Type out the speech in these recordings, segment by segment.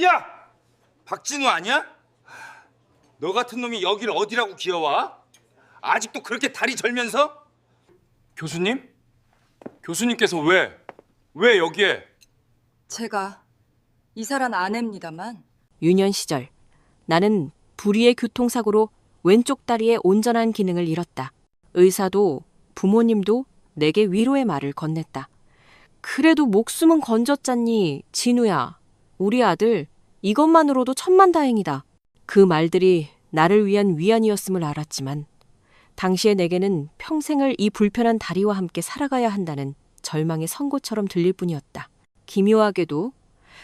야! 박진우 아니야? 너 같은 놈이 여길 어디라고 기어와? 아직도 그렇게 다리 절면서? 교수님? 교수님께서 왜 여기에? 제가 이사란 아내입니다만. 유년 시절 나는 불의의 교통사고로 왼쪽 다리의 온전한 기능을 잃었다. 의사도 부모님도 내게 위로의 말을 건넸다. 그래도 목숨은 건졌잖니, 진우야. 우리 아들, 이것만으로도 천만다행이다. 그 말들이 나를 위한 위안이었음을 알았지만 당시에 내게는 평생을 이 불편한 다리와 함께 살아가야 한다는 절망의 선고처럼 들릴 뿐이었다. 기묘하게도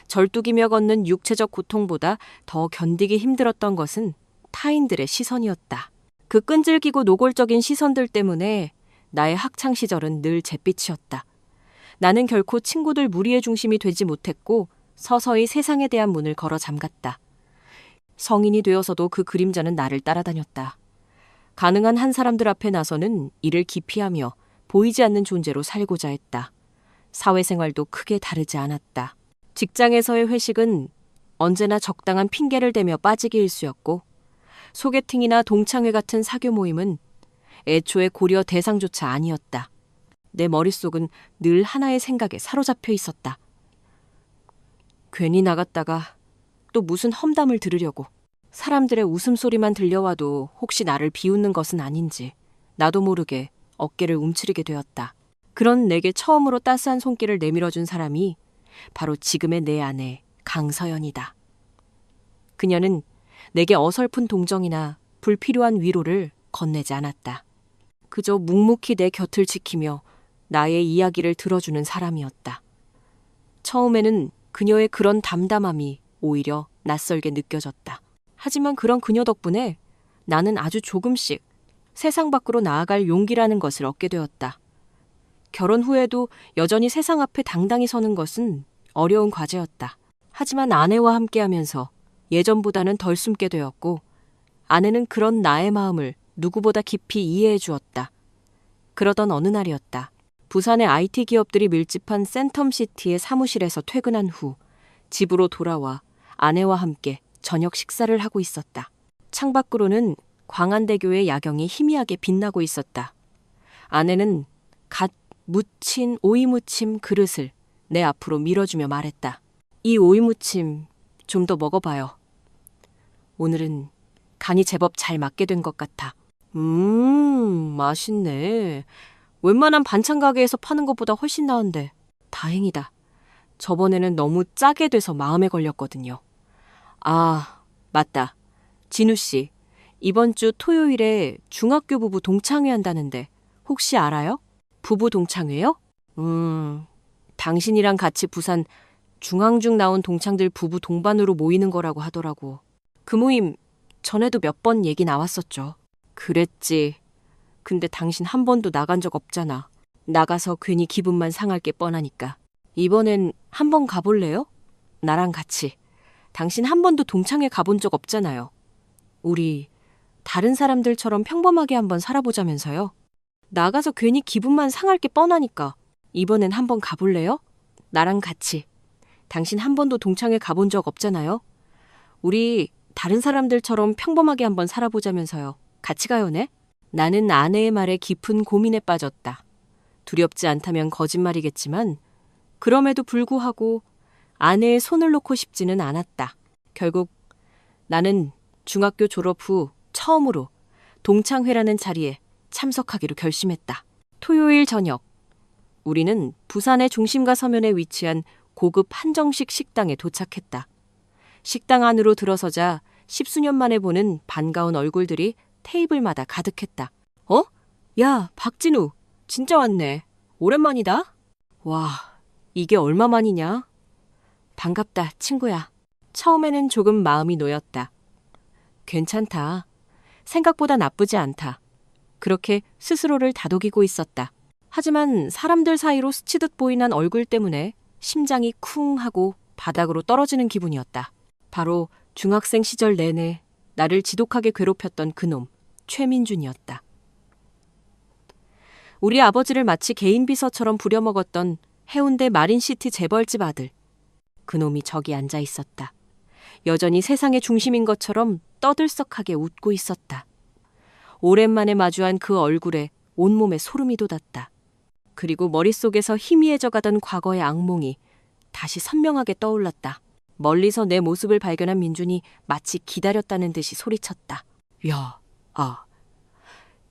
절뚝이며 걷는 육체적 고통보다 더 견디기 힘들었던 것은 타인들의 시선이었다. 그 끈질기고 노골적인 시선들 때문에 나의 학창시절은 늘 잿빛이었다. 나는 결코 친구들 무리의 중심이 되지 못했고 서서히 세상에 대한 문을 걸어 잠갔다. 성인이 되어서도 그 그림자는 나를 따라다녔다. 가능한 한 사람들 앞에 나서는 이를 기피하며 보이지 않는 존재로 살고자 했다. 사회생활도 크게 다르지 않았다. 직장에서의 회식은 언제나 적당한 핑계를 대며 빠지기 일쑤였고 소개팅이나 동창회 같은 사교 모임은 애초에 고려 대상조차 아니었다. 내 머릿속은 늘 하나의 생각에 사로잡혀 있었다. 괜히 나갔다가 또 무슨 험담을 들으려고 사람들의 웃음소리만 들려와도 혹시 나를 비웃는 것은 아닌지 나도 모르게 어깨를 움츠리게 되었다. 그런 내게 처음으로 따스한 손길을 내밀어준 사람이 바로 지금의 내 아내 강서연이다. 그녀는 내게 어설픈 동정이나 불필요한 위로를 건네지 않았다. 그저 묵묵히 내 곁을 지키며 나의 이야기를 들어주는 사람이었다. 처음에는 그녀의 그런 담담함이 오히려 낯설게 느껴졌다. 하지만 그런 그녀 덕분에 나는 아주 조금씩 세상 밖으로 나아갈 용기라는 것을 얻게 되었다. 결혼 후에도 여전히 세상 앞에 당당히 서는 것은 어려운 과제였다. 하지만 아내와 함께하면서 예전보다는 덜 숨게 되었고 아내는 그런 나의 마음을 누구보다 깊이 이해해 주었다. 그러던 어느 날이었다. 부산의 IT 기업들이 밀집한 센텀시티의 사무실에서 퇴근한 후 집으로 돌아와 아내와 함께 저녁 식사를 하고 있었다. 창밖으로는 광안대교의 야경이 희미하게 빛나고 있었다. 아내는 갓 무친 오이무침 그릇을 내 앞으로 밀어주며 말했다. 이 오이무침 좀 더 먹어봐요. 오늘은 간이 제법 잘 맞게 된 것 같아. 맛있네. 웬만한 반찬 가게에서 파는 것보다 훨씬 나은데. 다행이다. 저번에는 너무 짜게 돼서 마음에 걸렸거든요. 아, 맞다. 진우 씨, 이번 주 토요일에 중학교 부부 동창회 한다는데 혹시 알아요? 부부 동창회요? 당신이랑 같이 부산 중앙중 나온 동창들 부부 동반으로 모이는 거라고 하더라고. 그 모임 전에도 몇 번 얘기 나왔었죠. 그랬지. 근데 당신 한 번도 나간 적 없잖아. 나가서 괜히 기분만 상할 게 뻔하니까. 이번엔 한번 가볼래요? 나랑 같이. 당신 한 번도 동창회 가본 적 없잖아요. 우리 다른 사람들처럼 평범하게 한번 살아보자면서요. 나가서 괜히 기분만 상할 게 뻔하니까. 이번엔 한번 가볼래요? 나랑 같이. 당신 한 번도 동창회 가본 적 없잖아요. 우리 다른 사람들처럼 평범하게 한번 살아보자면서요. 같이 가요, 네? 나는 아내의 말에 깊은 고민에 빠졌다. 두렵지 않다면 거짓말이겠지만 그럼에도 불구하고 아내의 손을 놓고 싶지는 않았다. 결국 나는 중학교 졸업 후 처음으로 동창회라는 자리에 참석하기로 결심했다. 토요일 저녁, 우리는 부산의 중심가 서면에 위치한 고급 한정식 식당에 도착했다. 식당 안으로 들어서자 십수년 만에 보는 반가운 얼굴들이 테이블마다 가득했다. 어? 야, 박진우. 진짜 왔네. 오랜만이다. 와, 이게 얼마만이냐? 반갑다, 친구야. 처음에는 조금 마음이 놓였다. 괜찮다. 생각보다 나쁘지 않다. 그렇게 스스로를 다독이고 있었다. 하지만 사람들 사이로 스치듯 보이는 얼굴 때문에 심장이 쿵 하고 바닥으로 떨어지는 기분이었다. 바로 중학생 시절 내내 나를 지독하게 괴롭혔던 그놈, 최민준이었다. 우리 아버지를 마치 개인 비서처럼 부려먹었던 해운대 마린시티 재벌집 아들. 그놈이 저기 앉아 있었다. 여전히 세상의 중심인 것처럼 떠들썩하게 웃고 있었다. 오랜만에 마주한 그 얼굴에 온몸에 소름이 돋았다. 그리고 머릿속에서 희미해져 가던 과거의 악몽이 다시 선명하게 떠올랐다. 멀리서 내 모습을 발견한 민준이 마치 기다렸다는 듯이 소리쳤다. 야,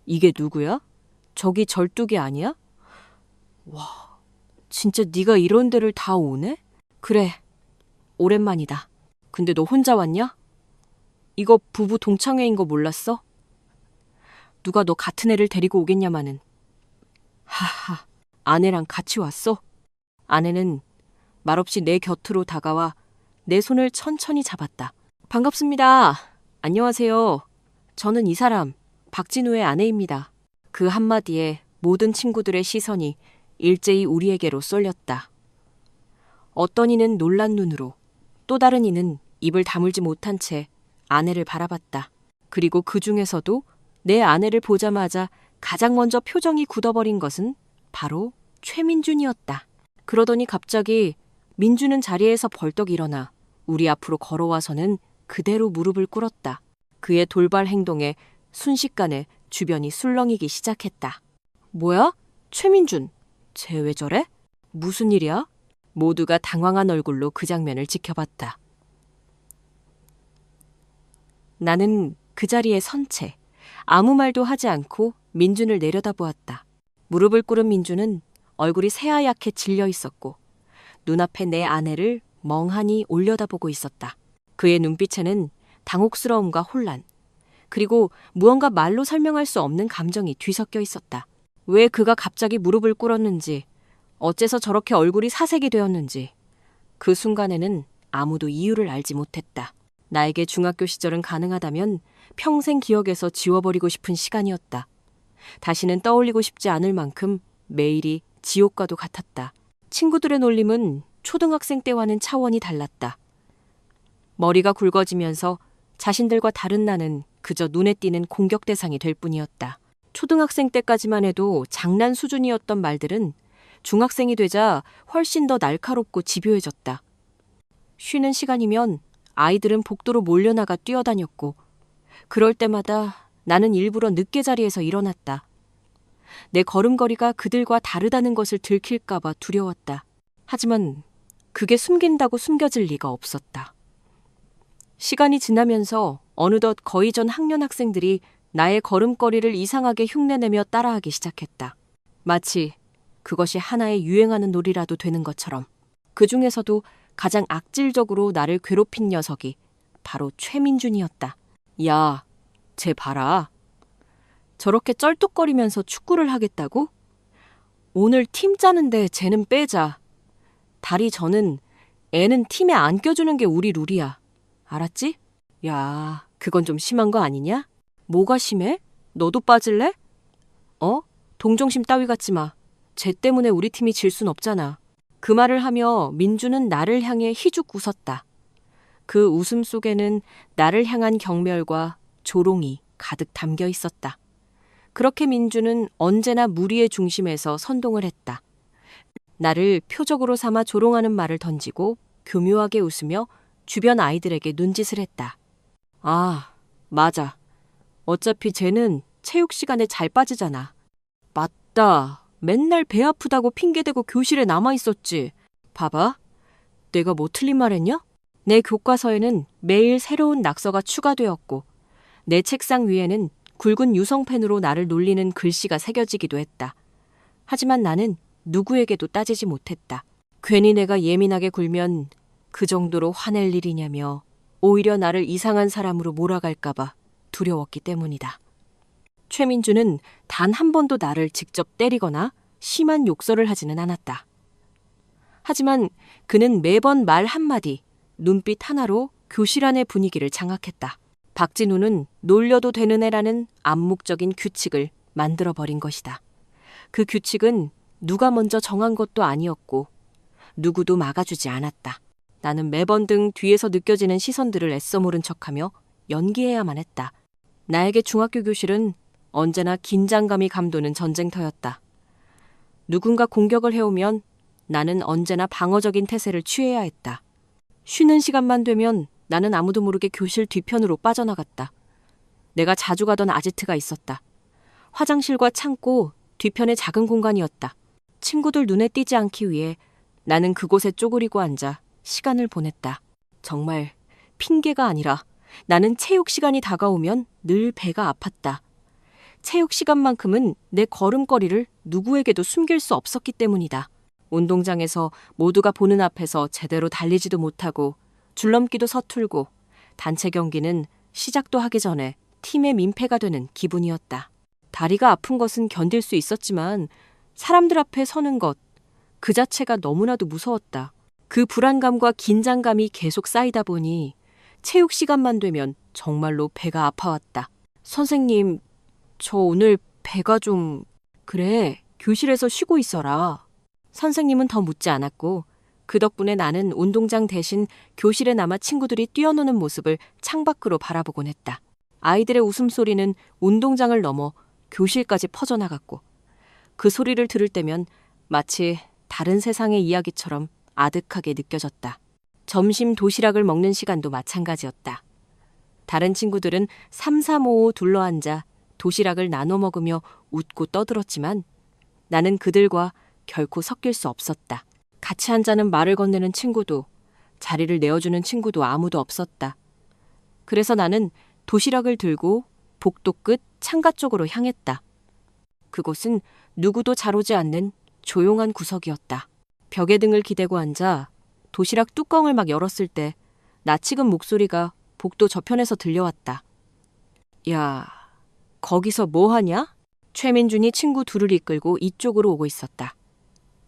이게 누구야? 저기 절뚝이 아니야? 와, 진짜 네가 이런 데를 다 오네? 그래, 오랜만이다. 근데 너 혼자 왔냐? 이거 부부 동창회인 거 몰랐어? 누가 너 같은 애를 데리고 오겠냐마는. 하하, 아내랑 같이 왔어? 아내는 말없이 내 곁으로 다가와 내 손을 천천히 잡았다. 반갑습니다. 안녕하세요. 저는 이 사람, 박진우의 아내입니다. 그 한마디에 모든 친구들의 시선이 일제히 우리에게로 쏠렸다. 어떤 이는 놀란 눈으로, 또 다른 이는 입을 다물지 못한 채 아내를 바라봤다. 그리고 그 중에서도 내 아내를 보자마자 가장 먼저 표정이 굳어버린 것은 바로 최민준이었다. 그러더니 갑자기 민준은 자리에서 벌떡 일어나 우리 앞으로 걸어와서는 그대로 무릎을 꿇었다. 그의 돌발 행동에 순식간에 주변이 술렁이기 시작했다. 뭐야? 최민준, 쟤 왜 저래? 무슨 일이야? 모두가 당황한 얼굴로 그 장면을 지켜봤다. 나는 그 자리에 선 채 아무 말도 하지 않고 민준을 내려다보았다. 무릎을 꿇은 민준은 얼굴이 새하얗게 질려 있었고 눈앞에 내 아내를 멍하니 올려다보고 있었다. 그의 눈빛에는 당혹스러움과 혼란, 그리고 무언가 말로 설명할 수 없는 감정이 뒤섞여 있었다. 왜 그가 갑자기 무릎을 꿇었는지, 어째서 저렇게 얼굴이 사색이 되었는지 그 순간에는 아무도 이유를 알지 못했다. 나에게 중학교 시절은 가능하다면 평생 기억에서 지워버리고 싶은 시간이었다. 다시는 떠올리고 싶지 않을 만큼 매일이 지옥과도 같았다. 친구들의 놀림은 초등학생 때와는 차원이 달랐다. 머리가 굵어지면서 자신들과 다른 나는 그저 눈에 띄는 공격 대상이 될 뿐이었다. 초등학생 때까지만 해도 장난 수준이었던 말들은 중학생이 되자 훨씬 더 날카롭고 집요해졌다. 쉬는 시간이면 아이들은 복도로 몰려나가 뛰어다녔고 그럴 때마다 나는 일부러 늦게 자리에서 일어났다. 내 걸음걸이가 그들과 다르다는 것을 들킬까 봐 두려웠다. 하지만 그게 숨긴다고 숨겨질 리가 없었다. 시간이 지나면서 어느덧 거의 전 학년 학생들이 나의 걸음걸이를 이상하게 흉내내며 따라하기 시작했다. 마치 그것이 하나의 유행하는 놀이라도 되는 것처럼. 그 중에서도 가장 악질적으로 나를 괴롭힌 녀석이 바로 최민준이었다. 야, 쟤 봐라. 저렇게 쩔뚝거리면서 축구를 하겠다고? 오늘 팀 짜는데 쟤는 빼자. 다리 저는 애는 팀에 안 껴주는 게 우리 룰이야. 알았지? 야, 그건 좀 심한 거 아니냐? 뭐가 심해? 너도 빠질래? 동정심 따위 갖지 마. 쟤 때문에 우리 팀이 질 순 없잖아. 그 말을 하며 민주는 나를 향해 희죽 웃었다. 그 웃음 속에는 나를 향한 경멸과 조롱이 가득 담겨 있었다. 그렇게 민주는 언제나 무리의 중심에서 선동을 했다. 나를 표적으로 삼아 조롱하는 말을 던지고 교묘하게 웃으며 주변 아이들에게 눈짓을 했다. 아, 맞아. 어차피 쟤는 체육 시간에 잘 빠지잖아. 맞다. 맨날 배 아프다고 핑계대고 교실에 남아있었지. 봐봐. 내가 뭐 틀린 말 했냐? 내 교과서에는 매일 새로운 낙서가 추가되었고 내 책상 위에는 굵은 유성펜으로 나를 놀리는 글씨가 새겨지기도 했다. 하지만 나는 누구에게도 따지지 못했다. 괜히 내가 예민하게 굴면 그 정도로 화낼 일이냐며 오히려 나를 이상한 사람으로 몰아갈까봐 두려웠기 때문이다. 최민주는 단 한 번도 나를 직접 때리거나 심한 욕설을 하지는 않았다. 하지만 그는 매번 말 한마디, 눈빛 하나로 교실 안의 분위기를 장악했다. 박진우는 놀려도 되는 애라는 암묵적인 규칙을 만들어버린 것이다. 그 규칙은 누가 먼저 정한 것도 아니었고 누구도 막아주지 않았다. 나는 매번 등 뒤에서 느껴지는 시선들을 애써 모른 척하며 연기해야만 했다. 나에게 중학교 교실은 언제나 긴장감이 감도는 전쟁터였다. 누군가 공격을 해오면 나는 언제나 방어적인 태세를 취해야 했다. 쉬는 시간만 되면 나는 아무도 모르게 교실 뒤편으로 빠져나갔다. 내가 자주 가던 아지트가 있었다. 화장실과 창고 뒤편의 작은 공간이었다. 친구들 눈에 띄지 않기 위해 나는 그곳에 쪼그리고 앉아 시간을 보냈다. 정말 핑계가 아니라 나는 체육 시간이 다가오면 늘 배가 아팠다. 체육 시간만큼은 내 걸음걸이를 누구에게도 숨길 수 없었기 때문이다. 운동장에서 모두가 보는 앞에서 제대로 달리지도 못하고 줄넘기도 서툴고 단체 경기는 시작도 하기 전에 팀의 민폐가 되는 기분이었다. 다리가 아픈 것은 견딜 수 있었지만 사람들 앞에 서는 것 그 자체가 너무나도 무서웠다. 그 불안감과 긴장감이 계속 쌓이다 보니 체육 시간만 되면 정말로 배가 아파왔다. 선생님, 저 오늘 배가 좀... 그래, 교실에서 쉬고 있어라. 선생님은 더 묻지 않았고 그 덕분에 나는 운동장 대신 교실에 남아 친구들이 뛰어노는 모습을 창밖으로 바라보곤 했다. 아이들의 웃음소리는 운동장을 넘어 교실까지 퍼져나갔고 그 소리를 들을 때면 마치 다른 세상의 이야기처럼 아득하게 느껴졌다. 점심 도시락을 먹는 시간도 마찬가지였다. 다른 친구들은 3, 4, 5, 5 둘러앉아 도시락을 나눠 먹으며 웃고 떠들었지만 나는 그들과 결코 섞일 수 없었다. 같이 앉자는 말을 건네는 친구도 자리를 내어주는 친구도 아무도 없었다. 그래서 나는 도시락을 들고 복도 끝 창가 쪽으로 향했다. 그곳은 누구도 잘 오지 않는 조용한 구석이었다. 벽에 등을 기대고 앉아 도시락 뚜껑을 막 열었을 때 낯익은 목소리가 복도 저편에서 들려왔다. 야, 거기서 뭐 하냐? 최민준이 친구 둘을 이끌고 이쪽으로 오고 있었다.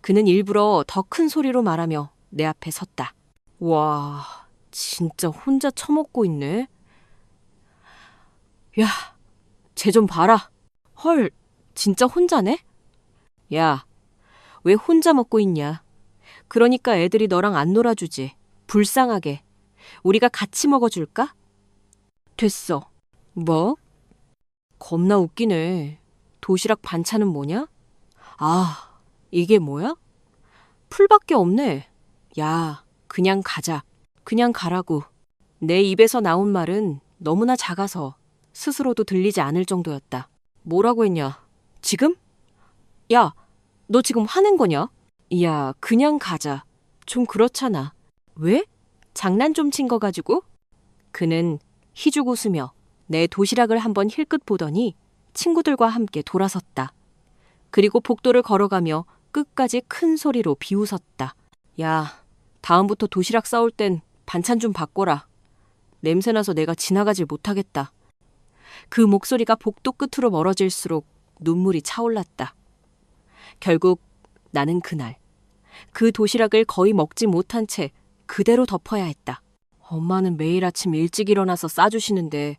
그는 일부러 더 큰 소리로 말하며 내 앞에 섰다. 와, 진짜 혼자 처먹고 있네. 야, 쟤 좀 봐라. 헐, 진짜 혼자네? 야, 왜 혼자 먹고 있냐? 그러니까 애들이 너랑 안 놀아주지. 불쌍하게. 우리가 같이 먹어줄까? 됐어. 뭐? 겁나 웃기네. 도시락 반찬은 뭐냐? 아, 이게 뭐야? 풀밖에 없네. 야, 그냥 가자. 그냥 가라고. 내 입에서 나온 말은 너무나 작아서 스스로도 들리지 않을 정도였다. 뭐라고 했냐? 지금? 야, 너 지금 화낸 거냐? 야, 그냥 가자. 좀 그렇잖아. 왜? 장난 좀 친 거 가지고? 그는 희죽 웃으며 내 도시락을 한번 힐끗 보더니 친구들과 함께 돌아섰다. 그리고 복도를 걸어가며 끝까지 큰 소리로 비웃었다. 야, 다음부터 도시락 싸올 땐 반찬 좀 바꿔라. 냄새나서 내가 지나가질 못하겠다. 그 목소리가 복도 끝으로 멀어질수록 눈물이 차올랐다. 결국 나는 그날 그 도시락을 거의 먹지 못한 채 그대로 덮어야 했다. 엄마는 매일 아침 일찍 일어나서 싸주시는데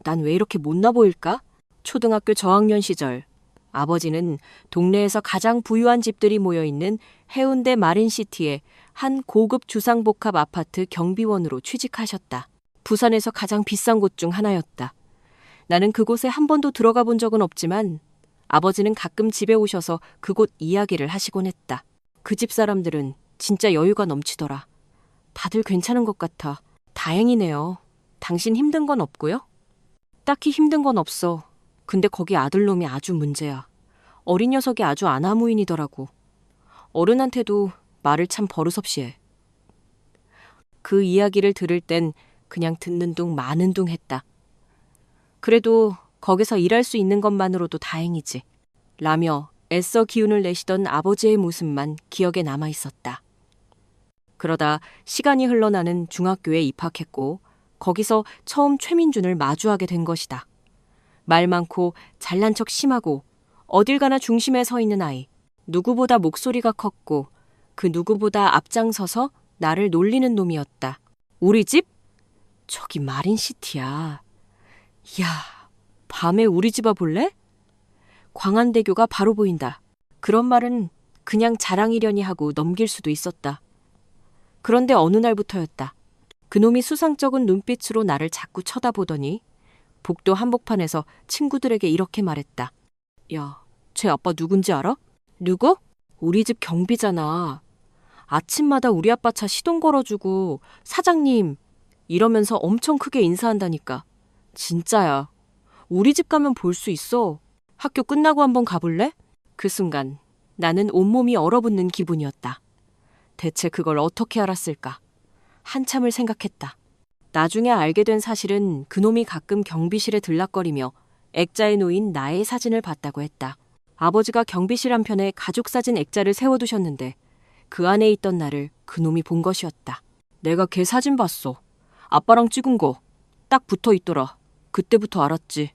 난 왜 이렇게 못나 보일까? 초등학교 저학년 시절 아버지는 동네에서 가장 부유한 집들이 모여있는 해운대 마린시티의 한 고급 주상복합 아파트 경비원으로 취직하셨다. 부산에서 가장 비싼 곳 중 하나였다. 나는 그곳에 한 번도 들어가 본 적은 없지만 아버지는 가끔 집에 오셔서 그곳 이야기를 하시곤 했다. 그 집 사람들은 진짜 여유가 넘치더라. 다들 괜찮은 것 같아. 다행이네요. 당신 힘든 건 없고요? 딱히 힘든 건 없어. 근데 거기 아들놈이 아주 문제야. 어린 녀석이 아주 아나무인이더라고. 어른한테도 말을 참 버릇없이 해. 그 이야기를 들을 땐 그냥 듣는 둥 마는 둥 했다. 그래도 거기서 일할 수 있는 것만으로도 다행이지. 라며 애써 기운을 내시던 아버지의 모습만 기억에 남아 있었다. 그러다 시간이 흘러 나는 중학교에 입학했고 거기서 처음 최민준을 마주하게 된 것이다. 말 많고 잘난 척 심하고 어딜 가나 중심에 서 있는 아이. 누구보다 목소리가 컸고 그 누구보다 앞장서서 나를 놀리는 놈이었다. 우리 집? 저기 마린시티야. 이야, 밤에 우리 집 와볼래? 광안대교가 바로 보인다. 그런 말은 그냥 자랑이려니 하고 넘길 수도 있었다. 그런데 어느 날부터였다. 그놈이 수상쩍은 눈빛으로 나를 자꾸 쳐다보더니 복도 한복판에서 친구들에게 이렇게 말했다. 야, 쟤 아빠 누군지 알아? 누구? 우리 집 경비잖아. 아침마다 우리 아빠 차 시동 걸어주고 사장님, 이러면서 엄청 크게 인사한다니까. 진짜야. 우리 집 가면 볼 수 있어. 학교 끝나고 한번 가볼래? 그 순간 나는 온몸이 얼어붙는 기분이었다. 대체 그걸 어떻게 알았을까? 한참을 생각했다. 나중에 알게 된 사실은 그놈이 가끔 경비실에 들락거리며 액자에 놓인 나의 사진을 봤다고 했다. 아버지가 경비실 한편에 가족사진 액자를 세워두셨는데 그 안에 있던 나를 그놈이 본 것이었다. 내가 걔 사진 봤어. 아빠랑 찍은 거. 딱 붙어 있더라. 그때부터 알았지.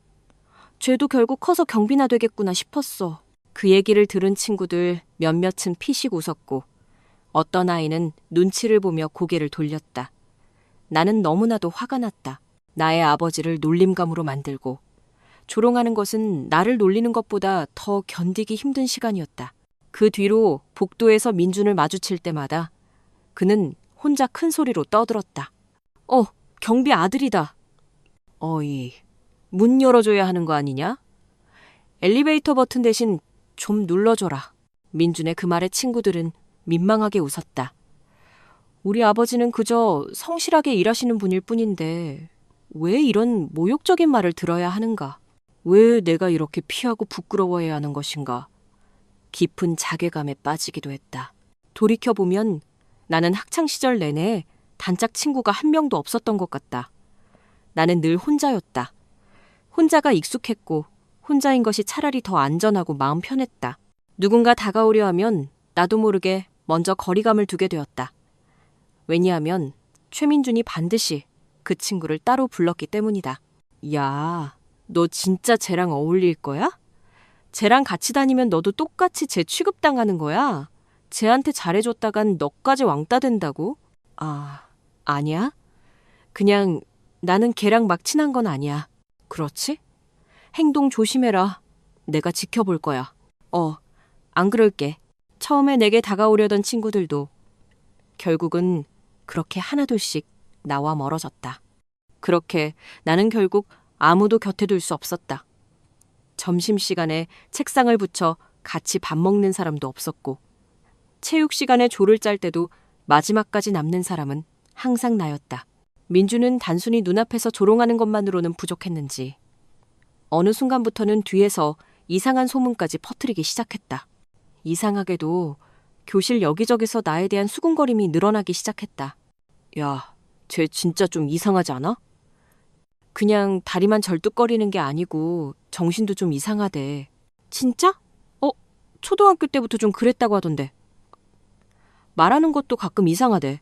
쟤도 결국 커서 경비나 되겠구나 싶었어. 그 얘기를 들은 친구들 몇몇은 피식 웃었고 어떤 아이는 눈치를 보며 고개를 돌렸다. 나는 너무나도 화가 났다. 나의 아버지를 놀림감으로 만들고 조롱하는 것은 나를 놀리는 것보다 더 견디기 힘든 시간이었다. 그 뒤로 복도에서 민준을 마주칠 때마다 그는 혼자 큰 소리로 떠들었다. 경비 아들이다. 어이, 문 열어줘야 하는 거 아니냐? 엘리베이터 버튼 대신 좀 눌러줘라. 민준의 그 말에 친구들은 민망하게 웃었다. 우리 아버지는 그저 성실하게 일하시는 분일 뿐인데 왜 이런 모욕적인 말을 들어야 하는가? 왜 내가 이렇게 피하고 부끄러워해야 하는 것인가? 깊은 자괴감에 빠지기도 했다. 돌이켜보면 나는 학창시절 내내 단짝 친구가 한 명도 없었던 것 같다. 나는 늘 혼자였다. 혼자가 익숙했고 혼자인 것이 차라리 더 안전하고 마음 편했다. 누군가 다가오려 하면 나도 모르게 먼저 거리감을 두게 되었다. 왜냐하면 최민준이 반드시 그 친구를 따로 불렀기 때문이다. 야, 너 진짜 쟤랑 어울릴 거야? 쟤랑 같이 다니면 너도 똑같이 쟤 취급당하는 거야? 쟤한테 잘해줬다간 너까지 왕따 된다고? 아니야? 그냥 나는 걔랑 막 친한 건 아니야. 그렇지? 행동 조심해라. 내가 지켜볼 거야. 안 그럴게. 처음에 내게 다가오려던 친구들도 결국은 그렇게 하나둘씩 나와 멀어졌다. 그렇게 나는 결국 아무도 곁에 둘 수 없었다. 점심시간에 책상을 붙여 같이 밥 먹는 사람도 없었고 체육 시간에 조를 짤 때도 마지막까지 남는 사람은 항상 나였다. 민주는 단순히 눈앞에서 조롱하는 것만으로는 부족했는지 어느 순간부터는 뒤에서 이상한 소문까지 퍼뜨리기 시작했다. 이상하게도 교실 여기저기서 나에 대한 수군거림이 늘어나기 시작했다. 야, 쟤 진짜 좀 이상하지 않아? 그냥 다리만 절뚝거리는 게 아니고 정신도 좀 이상하대. 진짜? 초등학교 때부터 좀 그랬다고 하던데. 말하는 것도 가끔 이상하대.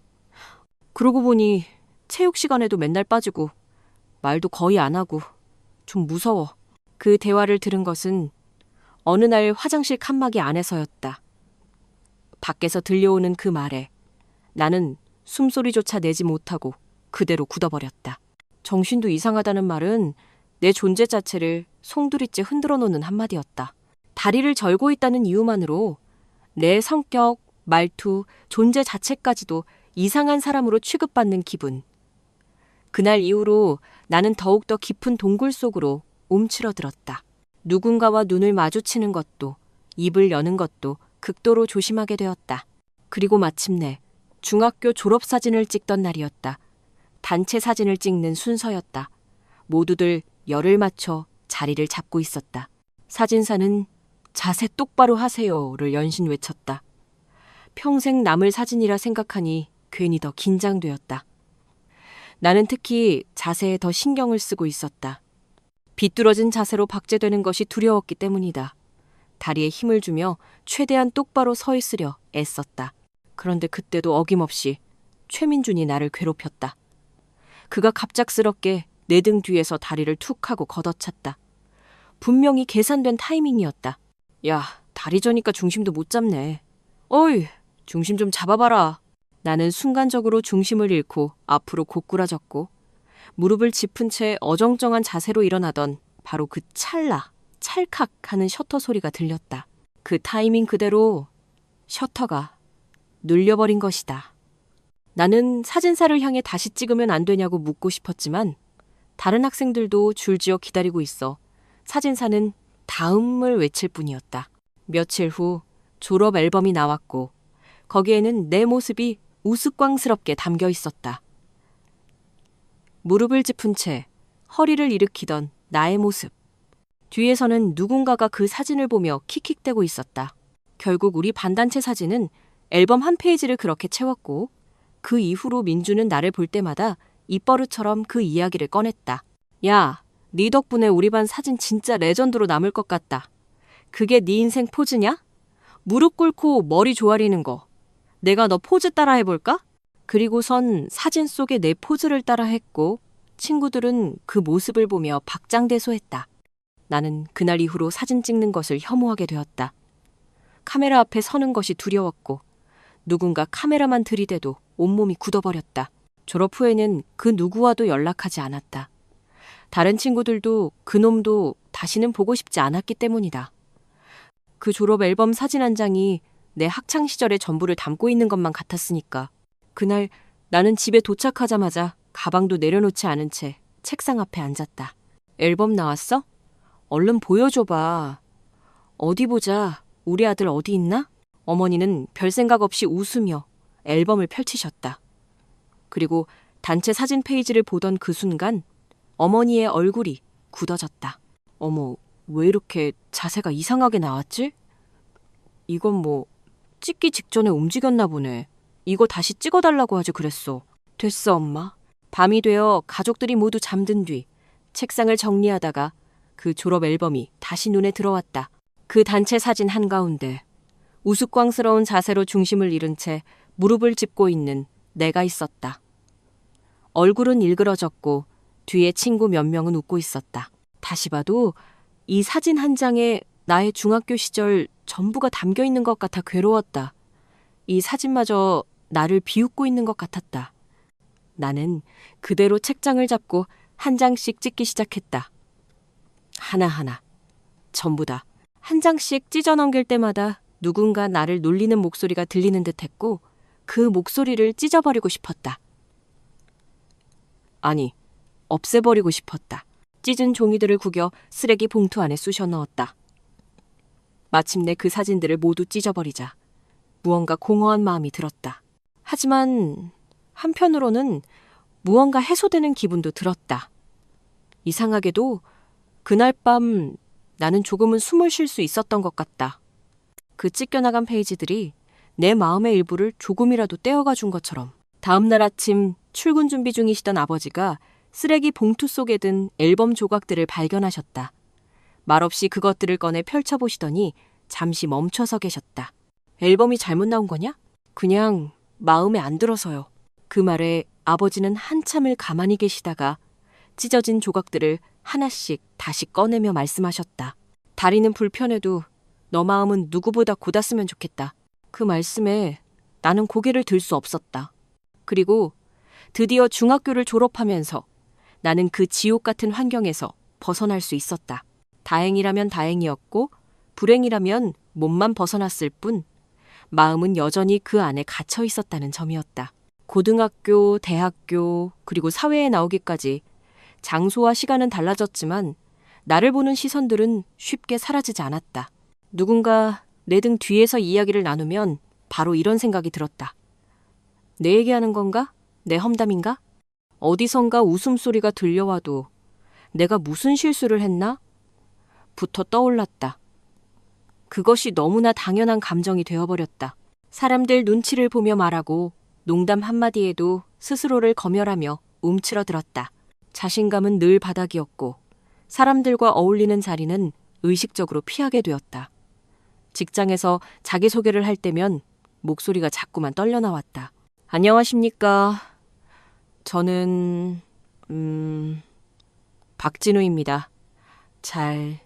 그러고 보니 체육 시간에도 맨날 빠지고 말도 거의 안 하고 좀 무서워. 그 대화를 들은 것은 어느 날 화장실 칸막이 안에서였다. 밖에서 들려오는 그 말에 나는 숨소리조차 내지 못하고 그대로 굳어버렸다. 정신도 이상하다는 말은 내 존재 자체를 송두리째 흔들어 놓는 한마디였다. 다리를 절고 있다는 이유만으로 내 성격, 말투, 존재 자체까지도 이상한 사람으로 취급받는 기분. 그날 이후로 나는 더욱더 깊은 동굴 속으로 움츠러들었다. 누군가와 눈을 마주치는 것도 입을 여는 것도 극도로 조심하게 되었다. 그리고 마침내 중학교 졸업사진을 찍던 날이었다. 단체 사진을 찍는 순서였다. 모두들 열을 맞춰 자리를 잡고 있었다. 사진사는 자세 똑바로 하세요를 연신 외쳤다. 평생 남을 사진이라 생각하니 괜히 더 긴장되었다. 나는 특히 자세에 더 신경을 쓰고 있었다. 비뚤어진 자세로 박제되는 것이 두려웠기 때문이다. 다리에 힘을 주며 최대한 똑바로 서 있으려 애썼다. 그런데 그때도 어김없이 최민준이 나를 괴롭혔다. 그가 갑작스럽게 내 등 뒤에서 다리를 툭 하고 걷어찼다. 분명히 계산된 타이밍이었다. 야, 다리 저니까 중심도 못 잡네. 어이, 중심 좀 잡아봐라. 나는 순간적으로 중심을 잃고 앞으로 고꾸라졌고 무릎을 짚은 채 어정쩡한 자세로 일어나던 바로 그 찰나, 찰칵 하는 셔터 소리가 들렸다. 그 타이밍 그대로 셔터가 눌려버린 것이다. 나는 사진사를 향해 다시 찍으면 안 되냐고 묻고 싶었지만 다른 학생들도 줄지어 기다리고 있어 사진사는 다음을 외칠 뿐이었다. 며칠 후 졸업 앨범이 나왔고 거기에는 내 모습이 우스꽝스럽게 담겨 있었다. 무릎을 짚은 채 허리를 일으키던 나의 모습. 뒤에서는 누군가가 그 사진을 보며 킥킥대고 있었다. 결국 우리 반단체 사진은 앨범 한 페이지를 그렇게 채웠고 그 이후로 민주는 나를 볼 때마다 입버릇처럼 그 이야기를 꺼냈다. 야, 네 덕분에 우리 반 사진 진짜 레전드로 남을 것 같다. 그게 네 인생 포즈냐? 무릎 꿇고 머리 조아리는 거. 내가 너 포즈 따라 해볼까? 그리고선 사진 속의 내 포즈를 따라 했고 친구들은 그 모습을 보며 박장대소했다. 나는 그날 이후로 사진 찍는 것을 혐오하게 되었다. 카메라 앞에 서는 것이 두려웠고 누군가 카메라만 들이대도 온몸이 굳어버렸다. 졸업 후에는 그 누구와도 연락하지 않았다. 다른 친구들도 그놈도 다시는 보고 싶지 않았기 때문이다. 그 졸업 앨범 사진 한 장이 내 학창시절의 전부를 담고 있는 것만 같았으니까. 그날 나는 집에 도착하자마자 가방도 내려놓지 않은 채 책상 앞에 앉았다. 앨범 나왔어? 얼른 보여줘봐. 어디 보자. 우리 아들 어디 있나? 어머니는 별 생각 없이 웃으며 앨범을 펼치셨다. 그리고 단체 사진 페이지를 보던 그 순간 어머니의 얼굴이 굳어졌다. 어머, 왜 이렇게 자세가 이상하게 나왔지? 이건 뭐 찍기 직전에 움직였나 보네. 이거 다시 찍어달라고 하지 그랬어. 됐어, 엄마. 밤이 되어 가족들이 모두 잠든 뒤 책상을 정리하다가 그 졸업 앨범이 다시 눈에 들어왔다. 그 단체 사진 한가운데 우스꽝스러운 자세로 중심을 잃은 채 무릎을 짚고 있는 내가 있었다. 얼굴은 일그러졌고 뒤에 친구 몇 명은 웃고 있었다. 다시 봐도 이 사진 한 장에 나의 중학교 시절 전부가 담겨 있는 것 같아 괴로웠다. 이 사진마저 나를 비웃고 있는 것 같았다. 나는 그대로 책장을 잡고 한 장씩 찍기 시작했다. 하나하나, 전부 다. 한 장씩 찢어 넘길 때마다 누군가 나를 놀리는 목소리가 들리는 듯했고 그 목소리를 찢어버리고 싶었다. 아니, 없애버리고 싶었다. 찢은 종이들을 구겨 쓰레기 봉투 안에 쑤셔 넣었다. 마침내 그 사진들을 모두 찢어버리자 무언가 공허한 마음이 들었다. 하지만 한편으로는 무언가 해소되는 기분도 들었다. 이상하게도 그날 밤 나는 조금은 숨을 쉴 수 있었던 것 같다. 그 찢겨나간 페이지들이 내 마음의 일부를 조금이라도 떼어가 준 것처럼. 다음 날 아침 출근 준비 중이시던 아버지가 쓰레기 봉투 속에 든 앨범 조각들을 발견하셨다. 말없이 그것들을 꺼내 펼쳐보시더니 잠시 멈춰서 계셨다. 앨범이 잘못 나온 거냐? 그냥 마음에 안 들어서요. 그 말에 아버지는 한참을 가만히 계시다가 찢어진 조각들을 하나씩 다시 꺼내며 말씀하셨다. 다리는 불편해도 너 마음은 누구보다 곧았으면 좋겠다. 그 말씀에 나는 고개를 들 수 없었다. 그리고 드디어 중학교를 졸업하면서 나는 그 지옥 같은 환경에서 벗어날 수 있었다. 다행이라면 다행이었고 불행이라면 몸만 벗어났을 뿐 마음은 여전히 그 안에 갇혀 있었다는 점이었다. 고등학교, 대학교, 그리고 사회에 나오기까지 장소와 시간은 달라졌지만 나를 보는 시선들은 쉽게 사라지지 않았다. 누군가 내 등 뒤에서 이야기를 나누면 바로 이런 생각이 들었다. 내 얘기하는 건가? 내 험담인가? 어디선가 웃음소리가 들려와도 내가 무슨 실수를 했나? 부터 떠올랐다. 그것이 너무나 당연한 감정이 되어버렸다. 사람들 눈치를 보며 말하고 농담 한마디에도 스스로를 검열하며 움츠러들었다. 자신감은 늘 바닥이었고 사람들과 어울리는 자리는 의식적으로 피하게 되었다. 직장에서 자기소개를 할 때면 목소리가 자꾸만 떨려 나왔다. 안녕하십니까. 저는 박진우입니다. 잘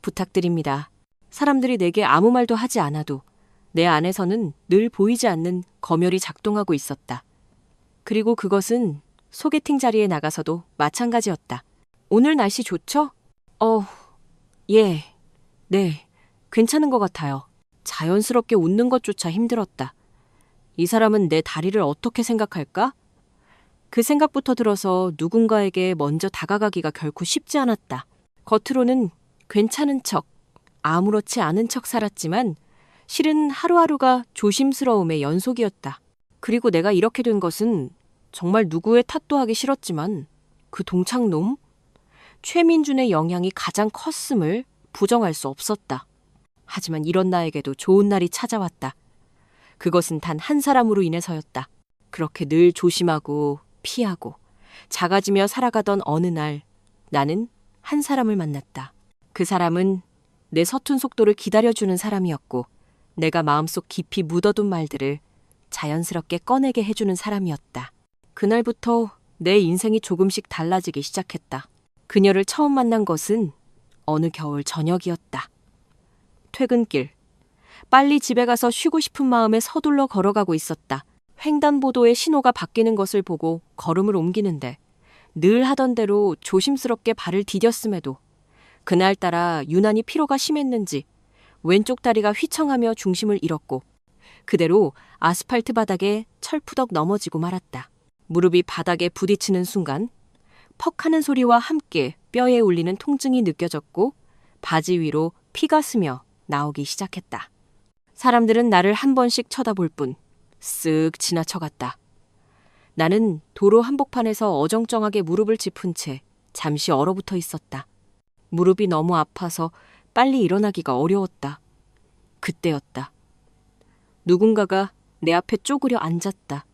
부탁드립니다. 사람들이 내게 아무 말도 하지 않아도 내 안에서는 늘 보이지 않는 검열이 작동하고 있었다. 그리고 그것은 소개팅 자리에 나가서도 마찬가지였다. 오늘 날씨 좋죠? 예, 네, 괜찮은 것 같아요. 자연스럽게 웃는 것조차 힘들었다. 이 사람은 내 다리를 어떻게 생각할까? 그 생각부터 들어서 누군가에게 먼저 다가가기가 결코 쉽지 않았다. 겉으로는 괜찮은 척, 아무렇지 않은 척 살았지만 실은 하루하루가 조심스러움의 연속이었다. 그리고 내가 이렇게 된 것은 정말 누구의 탓도 하기 싫었지만 그 동창놈? 최민준의 영향이 가장 컸음을 부정할 수 없었다. 하지만 이런 나에게도 좋은 날이 찾아왔다. 그것은 단 한 사람으로 인해서였다. 그렇게 늘 조심하고 피하고 작아지며 살아가던 어느 날 나는 한 사람을 만났다. 그 사람은 내 서툰 속도를 기다려주는 사람이었고 내가 마음속 깊이 묻어둔 말들을 자연스럽게 꺼내게 해주는 사람이었다. 그날부터 내 인생이 조금씩 달라지기 시작했다. 그녀를 처음 만난 것은 어느 겨울 저녁이었다. 퇴근길, 빨리 집에 가서 쉬고 싶은 마음에 서둘러 걸어가고 있었다. 횡단보도의 신호가 바뀌는 것을 보고 걸음을 옮기는데 늘 하던 대로 조심스럽게 발을 디뎠음에도 그날따라 유난히 피로가 심했는지 왼쪽 다리가 휘청하며 중심을 잃었고 그대로 아스팔트 바닥에 철푸덕 넘어지고 말았다. 무릎이 바닥에 부딪히는 순간 퍽 하는 소리와 함께 뼈에 울리는 통증이 느껴졌고 바지 위로 피가 스며 나오기 시작했다. 사람들은 나를 한 번씩 쳐다볼 뿐 쓱 지나쳐갔다. 나는 도로 한복판에서 어정쩡하게 무릎을 짚은 채 잠시 얼어붙어 있었다. 무릎이 너무 아파서 빨리 일어나기가 어려웠다. 그때였다. 누군가가 내 앞에 쪼그려 앉았다.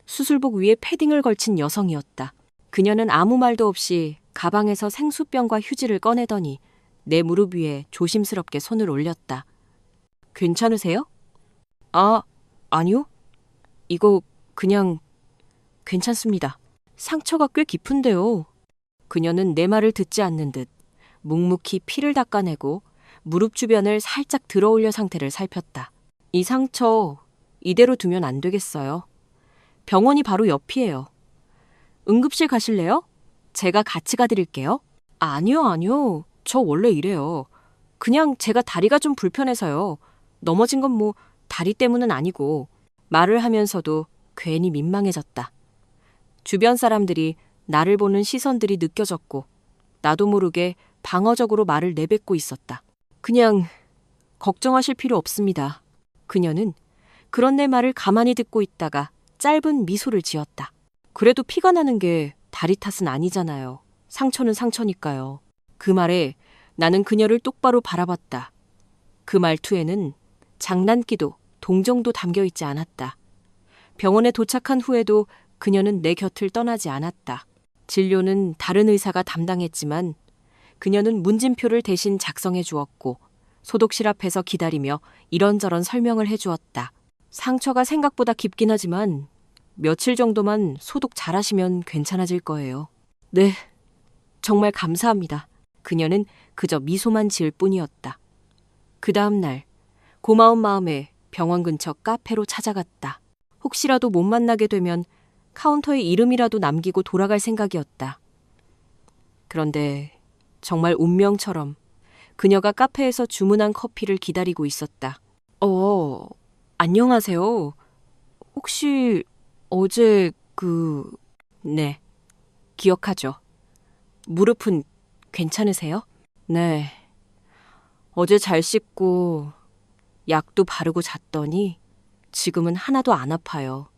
수술복 위에 패딩을 걸친 여성이었다. 그녀는 아무 말도 없이 가방에서 생수병과 휴지를 꺼내더니 내 무릎 위에 조심스럽게 손을 올렸다. 괜찮으세요? 아니요. 이거 그냥 괜찮습니다. 상처가 꽤 깊은데요. 그녀는 내 말을 듣지 않는 듯 묵묵히 피를 닦아내고 무릎 주변을 살짝 들어올려 상태를 살폈다. 이 상처 이대로 두면 안 되겠어요. 병원이 바로 옆이에요. 응급실 가실래요? 제가 같이 가드릴게요. 아니요. 저 원래 이래요. 그냥 제가 다리가 좀 불편해서요. 넘어진 건 뭐 다리 때문은 아니고. 말을 하면서도 괜히 민망해졌다. 주변 사람들이 나를 보는 시선들이 느껴졌고 나도 모르게 방어적으로 말을 내뱉고 있었다. 그냥 걱정하실 필요 없습니다. 그녀는 그런 내 말을 가만히 듣고 있다가 짧은 미소를 지었다. 그래도 피가 나는 게 다리 탓은 아니잖아요. 상처는 상처니까요. 그 말에 나는 그녀를 똑바로 바라봤다. 그 말투에는 장난기도 동정도 담겨있지 않았다. 병원에 도착한 후에도 그녀는 내 곁을 떠나지 않았다. 진료는 다른 의사가 담당했지만 그녀는 문진표를 대신 작성해 주었고 소독실 앞에서 기다리며 이런저런 설명을 해주었다. 상처가 생각보다 깊긴 하지만 며칠 정도만 소독 잘하시면 괜찮아질 거예요. 네, 정말 감사합니다. 그녀는 그저 미소만 지을 뿐이었다. 그 다음 날 고마운 마음에 병원 근처 카페로 찾아갔다. 혹시라도 못 만나게 되면 카운터에 이름이라도 남기고 돌아갈 생각이었다. 그런데 정말 운명처럼 그녀가 카페에서 주문한 커피를 기다리고 있었다. 안녕하세요. 혹시 어제 네, 기억하죠? 무릎은 괜찮으세요? 네. 어제 잘 씻고 약도 바르고 잤더니 지금은 하나도 안 아파요.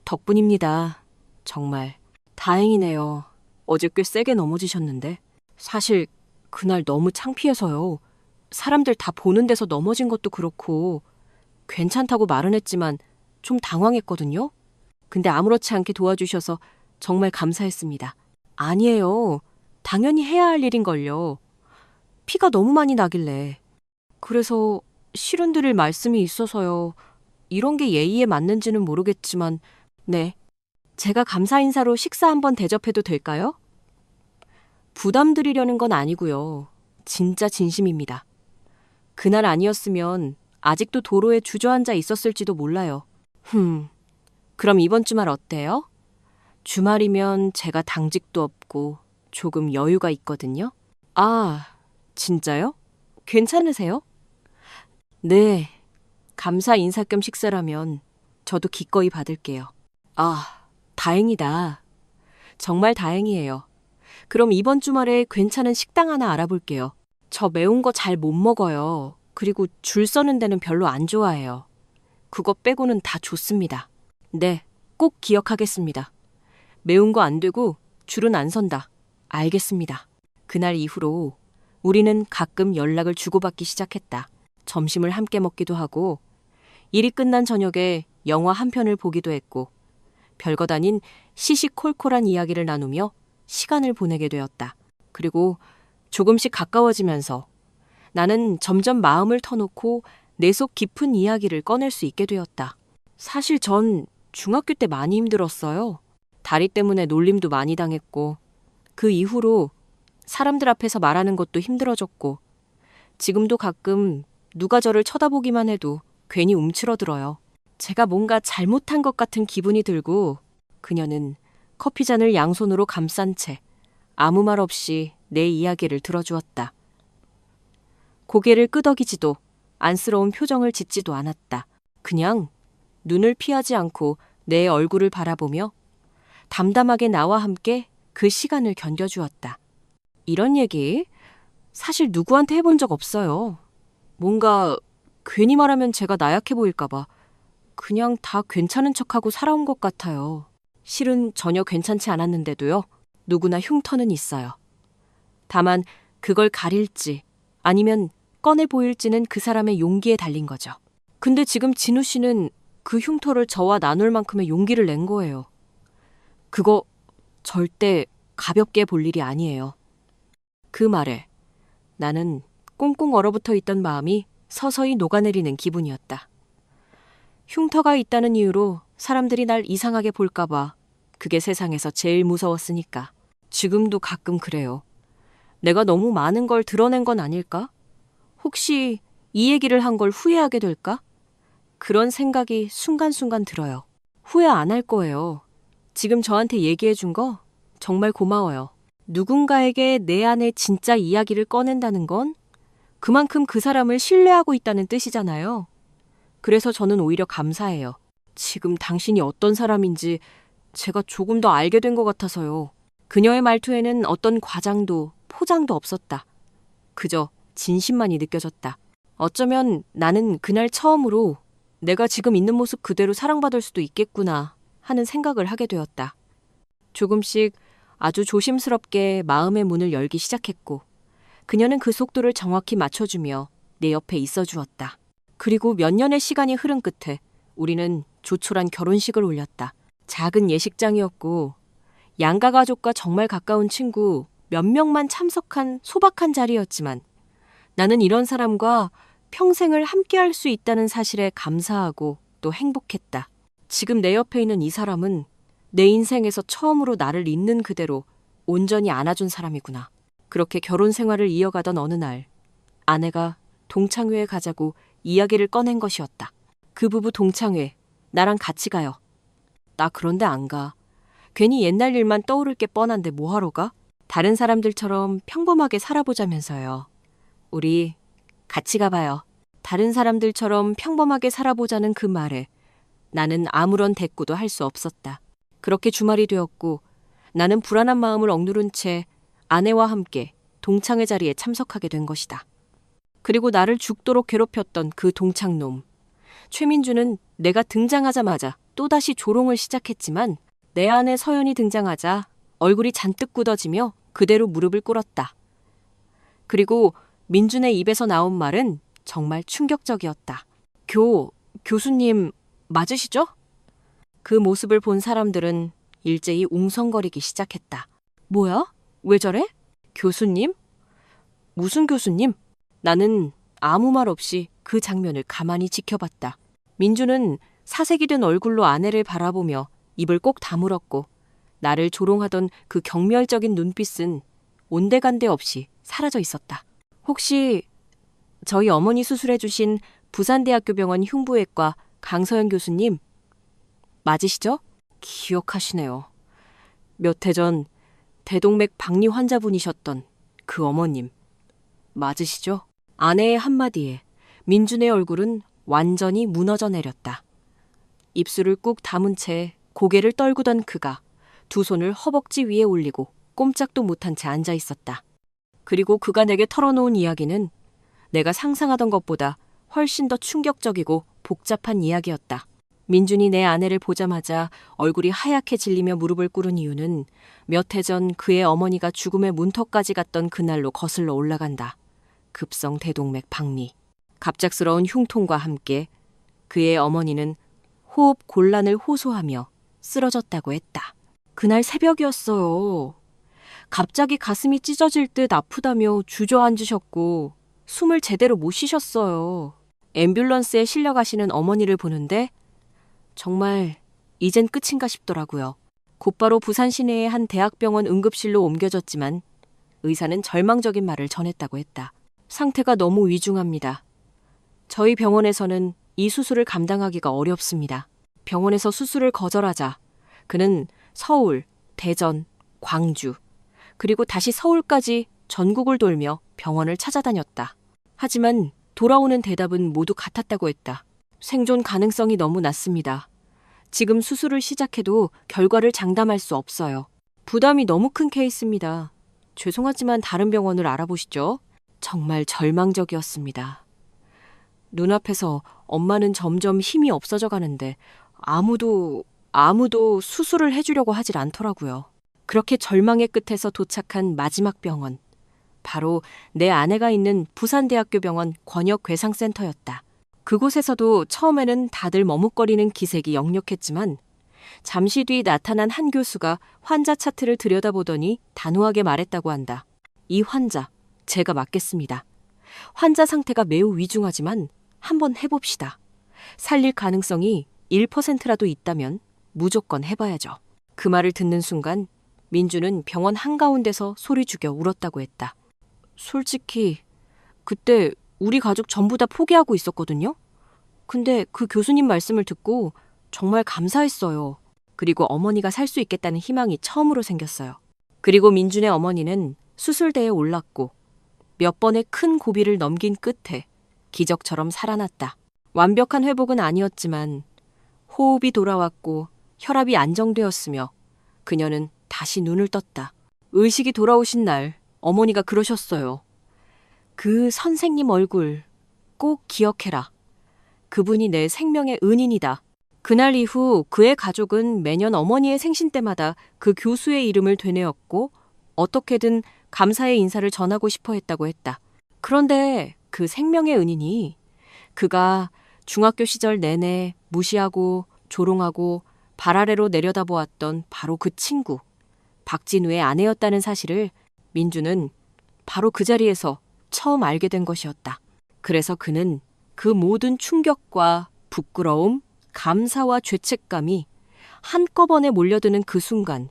덕분입니다. 정말. 다행이네요. 어제 꽤 세게 넘어지셨는데. 사실 그날 너무 창피해서요. 사람들 다 보는 데서 넘어진 것도 그렇고 괜찮다고 말은 했지만 좀 당황했거든요. 근데 아무렇지 않게 도와주셔서 정말 감사했습니다. 아니에요. 당연히 해야 할 일인걸요. 피가 너무 많이 나길래. 그래서 실은 드릴 말씀이 있어서요. 이런 게 예의에 맞는지는 모르겠지만 네. 제가 감사 인사로 식사 한번 대접해도 될까요? 부담 드리려는 건 아니고요. 진짜 진심입니다. 그날 아니었으면 아직도 도로에 주저앉아 있었을지도 몰라요. 그럼 이번 주말 어때요? 주말이면 제가 당직도 없고 조금 여유가 있거든요. 아, 진짜요? 괜찮으세요? 네, 감사 인사 겸 식사라면 저도 기꺼이 받을게요. 아, 다행이다. 정말 다행이에요. 그럼 이번 주말에 괜찮은 식당 하나 알아볼게요. 저 매운 거 잘 못 먹어요. 그리고 줄 서는 데는 별로 안 좋아해요. 그거 빼고는 다 좋습니다. 네, 꼭 기억하겠습니다. 매운 거 안 되고 줄은 안 선다. 알겠습니다. 그날 이후로 우리는 가끔 연락을 주고받기 시작했다. 점심을 함께 먹기도 하고 일이 끝난 저녁에 영화 한 편을 보기도 했고 별것 아닌 시시콜콜한 이야기를 나누며 시간을 보내게 되었다. 그리고 조금씩 가까워지면서 나는 점점 마음을 터놓고 내 속 깊은 이야기를 꺼낼 수 있게 되었다. 사실 전 중학교 때 많이 힘들었어요. 다리 때문에 놀림도 많이 당했고 그 이후로 사람들 앞에서 말하는 것도 힘들어졌고 지금도 가끔 누가 저를 쳐다보기만 해도 괜히 움츠러들어요. 제가 뭔가 잘못한 것 같은 기분이 들고 그녀는 커피잔을 양손으로 감싼 채 아무 말 없이 내 이야기를 들어주었다. 고개를 끄덕이지도 안쓰러운 표정을 짓지도 않았다. 그냥 눈을 피하지 않고 내 얼굴을 바라보며 담담하게 나와 함께 그 시간을 견뎌주었다. 이런 얘기 사실 누구한테 해본 적 없어요. 뭔가 괜히 말하면 제가 나약해 보일까봐 그냥 다 괜찮은 척하고 살아온 것 같아요. 실은 전혀 괜찮지 않았는데도요. 누구나 흉터는 있어요. 다만 그걸 가릴지 아니면 꺼내 보일지는 그 사람의 용기에 달린 거죠. 근데 지금 진우 씨는 그 흉터를 저와 나눌 만큼의 용기를 낸 거예요. 그거 절대 가볍게 볼 일이 아니에요. 그 말에 나는 꽁꽁 얼어붙어 있던 마음이 서서히 녹아내리는 기분이었다. 흉터가 있다는 이유로 사람들이 날 이상하게 볼까봐 그게 세상에서 제일 무서웠으니까. 지금도 가끔 그래요. 내가 너무 많은 걸 드러낸 건 아닐까? 혹시 이 얘기를 한 걸 후회하게 될까? 그런 생각이 순간순간 들어요. 후회 안 할 거예요. 지금 저한테 얘기해 준 거 정말 고마워요. 누군가에게 내 안의 진짜 이야기를 꺼낸다는 건 그만큼 그 사람을 신뢰하고 있다는 뜻이잖아요. 그래서 저는 오히려 감사해요. 지금 당신이 어떤 사람인지 제가 조금 더 알게 된 것 같아서요. 그녀의 말투에는 어떤 과장도 포장도 없었다. 그저 진심만이 느껴졌다. 어쩌면 나는 그날 처음으로 내가 지금 있는 모습 그대로 사랑받을 수도 있겠구나 하는 생각을 하게 되었다. 조금씩 아주 조심스럽게 마음의 문을 열기 시작했고 그녀는 그 속도를 정확히 맞춰주며 내 옆에 있어 주었다. 그리고 몇 년의 시간이 흐른 끝에 우리는 조촐한 결혼식을 올렸다. 작은 예식장이었고 양가 가족과 정말 가까운 친구 몇 명만 참석한 소박한 자리였지만 나는 이런 사람과 평생을 함께할 수 있다는 사실에 감사하고 또 행복했다. 지금 내 옆에 있는 이 사람은 내 인생에서 처음으로 나를 있는 그대로 온전히 안아준 사람이구나. 그렇게 결혼 생활을 이어가던 어느 날 아내가 동창회에 가자고 이야기를 꺼낸 것이었다. 그 부부 동창회 나랑 같이 가요. 나 그런데 안 가. 괜히 옛날 일만 떠오를 게 뻔한데 뭐하러 가? 다른 사람들처럼 평범하게 살아보자면서요. 우리 같이 가봐요. 다른 사람들처럼 평범하게 살아보자는 그 말에 나는 아무런 대꾸도 할 수 없었다. 그렇게 주말이 되었고 나는 불안한 마음을 억누른 채 아내와 함께 동창회 자리에 참석하게 된 것이다. 그리고 나를 죽도록 괴롭혔던 그 동창놈. 최민주는 내가 등장하자마자 또다시 조롱을 시작했지만 내 안에 서연이 등장하자 얼굴이 잔뜩 굳어지며 그대로 무릎을 꿇었다. 그리고 민준의 입에서 나온 말은 정말 충격적이었다. 교수님 맞으시죠? 그 모습을 본 사람들은 일제히 웅성거리기 시작했다. 뭐야? 왜 저래? 교수님? 무슨 교수님? 나는 아무 말 없이 그 장면을 가만히 지켜봤다. 민주는 사색이 된 얼굴로 아내를 바라보며 입을 꼭 다물었고 나를 조롱하던 그 경멸적인 눈빛은 온데간데 없이 사라져 있었다. 혹시 저희 어머니 수술해주신 부산대학교 병원 흉부외과 강서연 교수님 맞으시죠? 기억하시네요. 몇 해 전 대동맥 박리 환자분이셨던 그 어머님 맞으시죠? 아내의 한마디에 민준의 얼굴은 완전히 무너져 내렸다. 입술을 꾹 다문 채 고개를 떨구던 그가 두 손을 허벅지 위에 올리고 꼼짝도 못한 채 앉아 있었다. 그리고 그가 내게 털어놓은 이야기는 내가 상상하던 것보다 훨씬 더 충격적이고 복잡한 이야기였다. 민준이 내 아내를 보자마자 얼굴이 하얗게 질리며 무릎을 꿇은 이유는 몇 해 전 그의 어머니가 죽음의 문턱까지 갔던 그날로 거슬러 올라간다. 급성 대동맥 박리. 갑작스러운 흉통과 함께 그의 어머니는 호흡 곤란을 호소하며 쓰러졌다고 했다. 그날 새벽이었어요. 갑자기 가슴이 찢어질 듯 아프다며 주저앉으셨고 숨을 제대로 못 쉬셨어요. 앰뷸런스에 실려 가시는 어머니를 보는데 정말 이젠 끝인가 싶더라고요. 곧바로 부산 시내의 한 대학병원 응급실로 옮겨졌지만 의사는 절망적인 말을 전했다고 했다. 상태가 너무 위중합니다. 저희 병원에서는 이 수술을 감당하기가 어렵습니다. 병원에서 수술을 거절하자 그는 서울, 대전, 광주, 그리고 다시 서울까지 전국을 돌며 병원을 찾아다녔다. 하지만 돌아오는 대답은 모두 같았다고 했다. 생존 가능성이 너무 낮습니다. 지금 수술을 시작해도 결과를 장담할 수 없어요. 부담이 너무 큰 케이스입니다. 죄송하지만 다른 병원을 알아보시죠. 정말 절망적이었습니다. 눈앞에서 엄마는 점점 힘이 없어져 가는데 아무도 수술을 해주려고 하질 않더라고요. 그렇게 절망의 끝에서 도착한 마지막 병원. 바로 내 아내가 있는 부산대학교 병원 권역괴상센터였다. 그곳에서도 처음에는 다들 머뭇거리는 기색이 역력했지만 잠시 뒤 나타난 한 교수가 환자 차트를 들여다보더니 단호하게 말했다고 한다. 이 환자, 제가 맡겠습니다. 환자 상태가 매우 위중하지만 한번 해봅시다. 살릴 가능성이 1%라도 있다면 무조건 해봐야죠. 그 말을 듣는 순간 민주는 병원 한가운데서 소리 죽여 울었다고 했다. 솔직히 그때 우리 가족 전부 다 포기하고 있었거든요. 근데 그 교수님 말씀을 듣고 정말 감사했어요. 그리고 어머니가 살 수 있겠다는 희망이 처음으로 생겼어요. 그리고 민준의 어머니는 수술대에 올랐고 몇 번의 큰 고비를 넘긴 끝에 기적처럼 살아났다. 완벽한 회복은 아니었지만 호흡이 돌아왔고 혈압이 안정되었으며 그녀는 다시 눈을 떴다. 의식이 돌아오신 날 어머니가 그러셨어요. 그 선생님 얼굴 꼭 기억해라. 그분이 내 생명의 은인이다. 그날 이후 그의 가족은 매년 어머니의 생신 때마다 그 교수의 이름을 되뇌었고 어떻게든 감사의 인사를 전하고 싶어 했다고 했다. 그런데 그 생명의 은인이 그가 중학교 시절 내내 무시하고 조롱하고 발 아래로 내려다보았던 바로 그 친구 박진우의 아내였다는 사실을 민주는 바로 그 자리에서 처음 알게 된 것이었다. 그래서 그는 그 모든 충격과 부끄러움, 감사와 죄책감이 한꺼번에 몰려드는 그 순간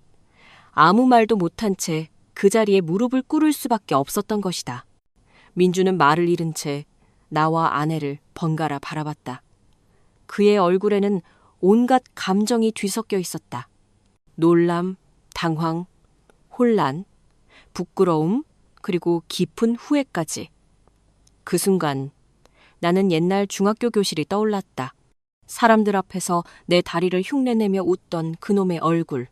아무 말도 못한 채 그 자리에 무릎을 꿇을 수밖에 없었던 것이다. 민주는 말을 잃은 채 나와 아내를 번갈아 바라봤다. 그의 얼굴에는 온갖 감정이 뒤섞여 있었다. 놀람, 당황, 혼란, 부끄러움, 그리고 깊은 후회까지. 그 순간 나는 옛날 중학교 교실이 떠올랐다. 사람들 앞에서 내 다리를 흉내내며 웃던 그놈의 얼굴,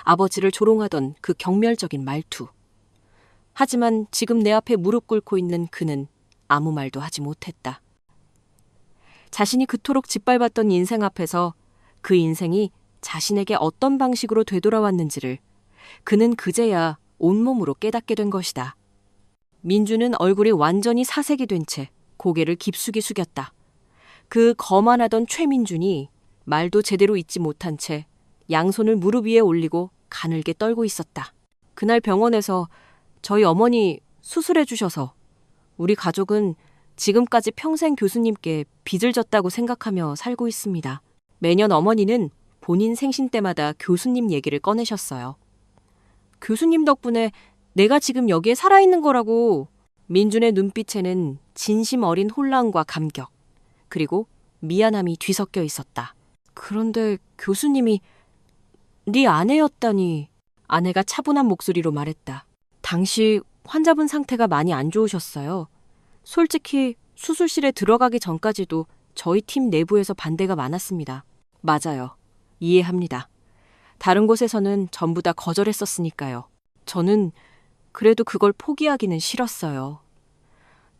아버지를 조롱하던 그 경멸적인 말투. 하지만 지금 내 앞에 무릎 꿇고 있는 그는 아무 말도 하지 못했다. 자신이 그토록 짓밟았던 인생 앞에서 그 인생이 자신에게 어떤 방식으로 되돌아왔는지를 그는 그제야 온몸으로 깨닫게 된 것이다. 민주는 얼굴이 완전히 사색이 된 채 고개를 깊숙이 숙였다. 그 거만하던 최민준이 말도 제대로 잇지 못한 채 양손을 무릎 위에 올리고 가늘게 떨고 있었다. 그날 병원에서 저희 어머니 수술해 주셔서 우리 가족은 지금까지 평생 교수님께 빚을 졌다고 생각하며 살고 있습니다. 매년 어머니는 본인 생신 때마다 교수님 얘기를 꺼내셨어요. 교수님 덕분에 내가 지금 여기에 살아있는 거라고. 민준의 눈빛에는 진심 어린 혼란과 감격, 그리고 미안함이 뒤섞여 있었다. 그런데 교수님이 네 아내였다니. 아내가 차분한 목소리로 말했다. 당시 환자분 상태가 많이 안 좋으셨어요. 솔직히 수술실에 들어가기 전까지도 저희 팀 내부에서 반대가 많았습니다. 맞아요. 이해합니다. 다른 곳에서는 전부 다 거절했었으니까요. 저는 그래도 그걸 포기하기는 싫었어요.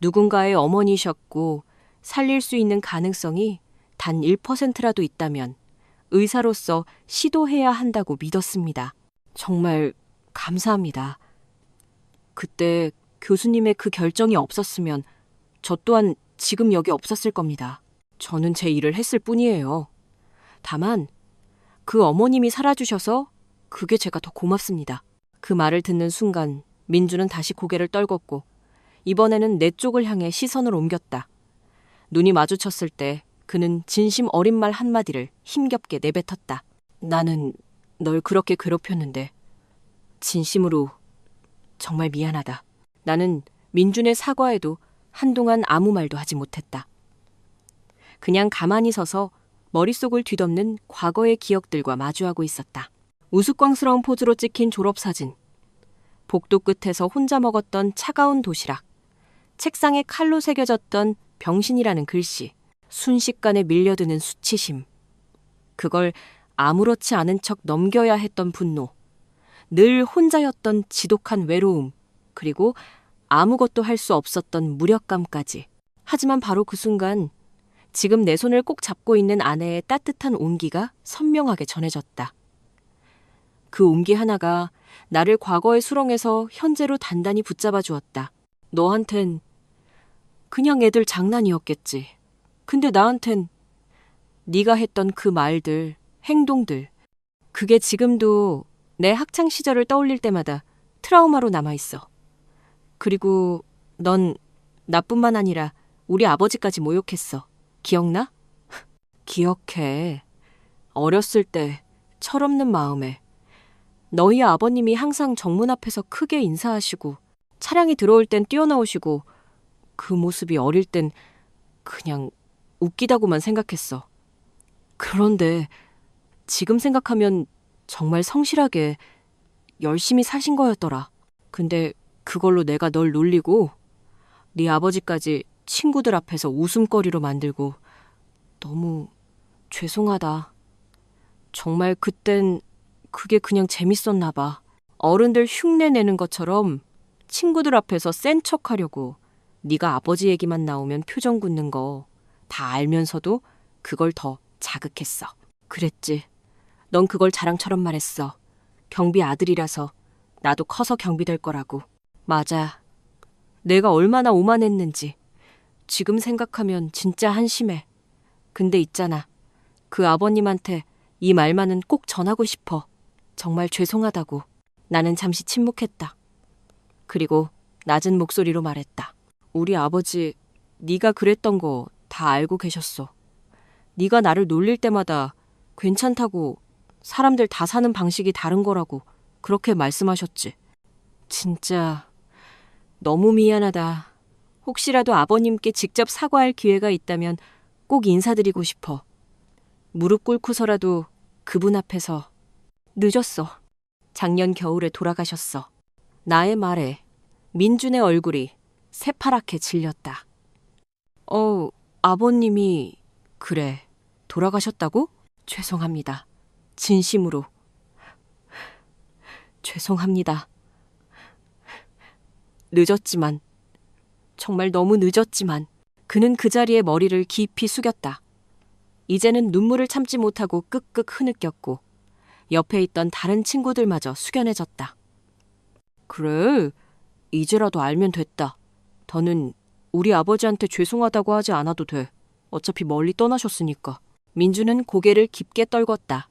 누군가의 어머니셨고 살릴 수 있는 가능성이 단 1%라도 있다면 의사로서 시도해야 한다고 믿었습니다. 정말 감사합니다. 그때 교수님의 그 결정이 없었으면 저 또한 지금 여기 없었을 겁니다. 저는 제 일을 했을 뿐이에요. 다만 그 어머님이 살아주셔서 그게 제가 더 고맙습니다. 그 말을 듣는 순간 민주는 다시 고개를 떨궜고 이번에는 내 쪽을 향해 시선을 옮겼다. 눈이 마주쳤을 때 그는 진심 어린 말 한마디를 힘겹게 내뱉었다. 나는 널 그렇게 괴롭혔는데 진심으로 정말 미안하다. 나는 민준의 사과에도 한동안 아무 말도 하지 못했다. 그냥 가만히 서서 머릿속을 뒤덮는 과거의 기억들과 마주하고 있었다. 우스꽝스러운 포즈로 찍힌 졸업사진, 복도 끝에서 혼자 먹었던 차가운 도시락, 책상에 칼로 새겨졌던 병신이라는 글씨, 순식간에 밀려드는 수치심, 그걸 아무렇지 않은 척 넘겨야 했던 분노, 늘 혼자였던 지독한 외로움, 그리고 아무것도 할 수 없었던 무력감까지. 하지만 바로 그 순간 지금 내 손을 꼭 잡고 있는 아내의 따뜻한 온기가 선명하게 전해졌다. 그 온기 하나가 나를 과거의 수렁에서 현재로 단단히 붙잡아 주었다. 너한텐 그냥 애들 장난이었겠지. 근데 나한텐 네가 했던 그 말들, 행동들, 그게 지금도 내 학창 시절을 떠올릴 때마다 트라우마로 남아있어. 그리고 넌 나뿐만 아니라 우리 아버지까지 모욕했어. 기억나? 기억해. 어렸을 때 철없는 마음에 너희 아버님이 항상 정문 앞에서 크게 인사하시고 차량이 들어올 땐 뛰어나오시고 그 모습이 어릴 땐 그냥 웃기다고만 생각했어. 그런데 지금 생각하면 정말 성실하게 열심히 사신 거였더라. 근데 그걸로 내가 널 놀리고 네 아버지까지 친구들 앞에서 웃음거리로 만들고 너무 죄송하다. 정말 그땐 그게 그냥 재밌었나 봐. 어른들 흉내 내는 것처럼 친구들 앞에서 센 척하려고 네가 아버지 얘기만 나오면 표정 굳는 거 다 알면서도 그걸 더 자극했어. 그랬지. 넌 그걸 자랑처럼 말했어. 경비 아들이라서 나도 커서 경비 될 거라고. 맞아. 내가 얼마나 오만했는지 지금 생각하면 진짜 한심해. 근데 있잖아. 그 아버님한테 이 말만은 꼭 전하고 싶어. 정말 죄송하다고. 나는 잠시 침묵했다. 그리고 낮은 목소리로 말했다. 우리 아버지 네가 그랬던 거 다 알고 계셨어. 네가 나를 놀릴 때마다 괜찮다고 사람들 다 사는 방식이 다른 거라고 그렇게 말씀하셨지. 진짜 너무 미안하다. 혹시라도 아버님께 직접 사과할 기회가 있다면 꼭 인사드리고 싶어. 무릎 꿇고서라도 그분 앞에서. 늦었어. 작년 겨울에 돌아가셨어. 나의 말에 민준의 얼굴이 새파랗게 질렸다. 아버님이 그래, 돌아가셨다고? 죄송합니다. 진심으로. 죄송합니다. 늦었지만, 정말 너무 늦었지만 그는 그 자리에 머리를 깊이 숙였다. 이제는 눈물을 참지 못하고 끄끄 흐느꼈고 옆에 있던 다른 친구들마저 숙연해졌다. 그래, 이제라도 알면 됐다. 더는 우리 아버지한테 죄송하다고 하지 않아도 돼. 어차피 멀리 떠나셨으니까. 민주는 고개를 깊게 떨궜다.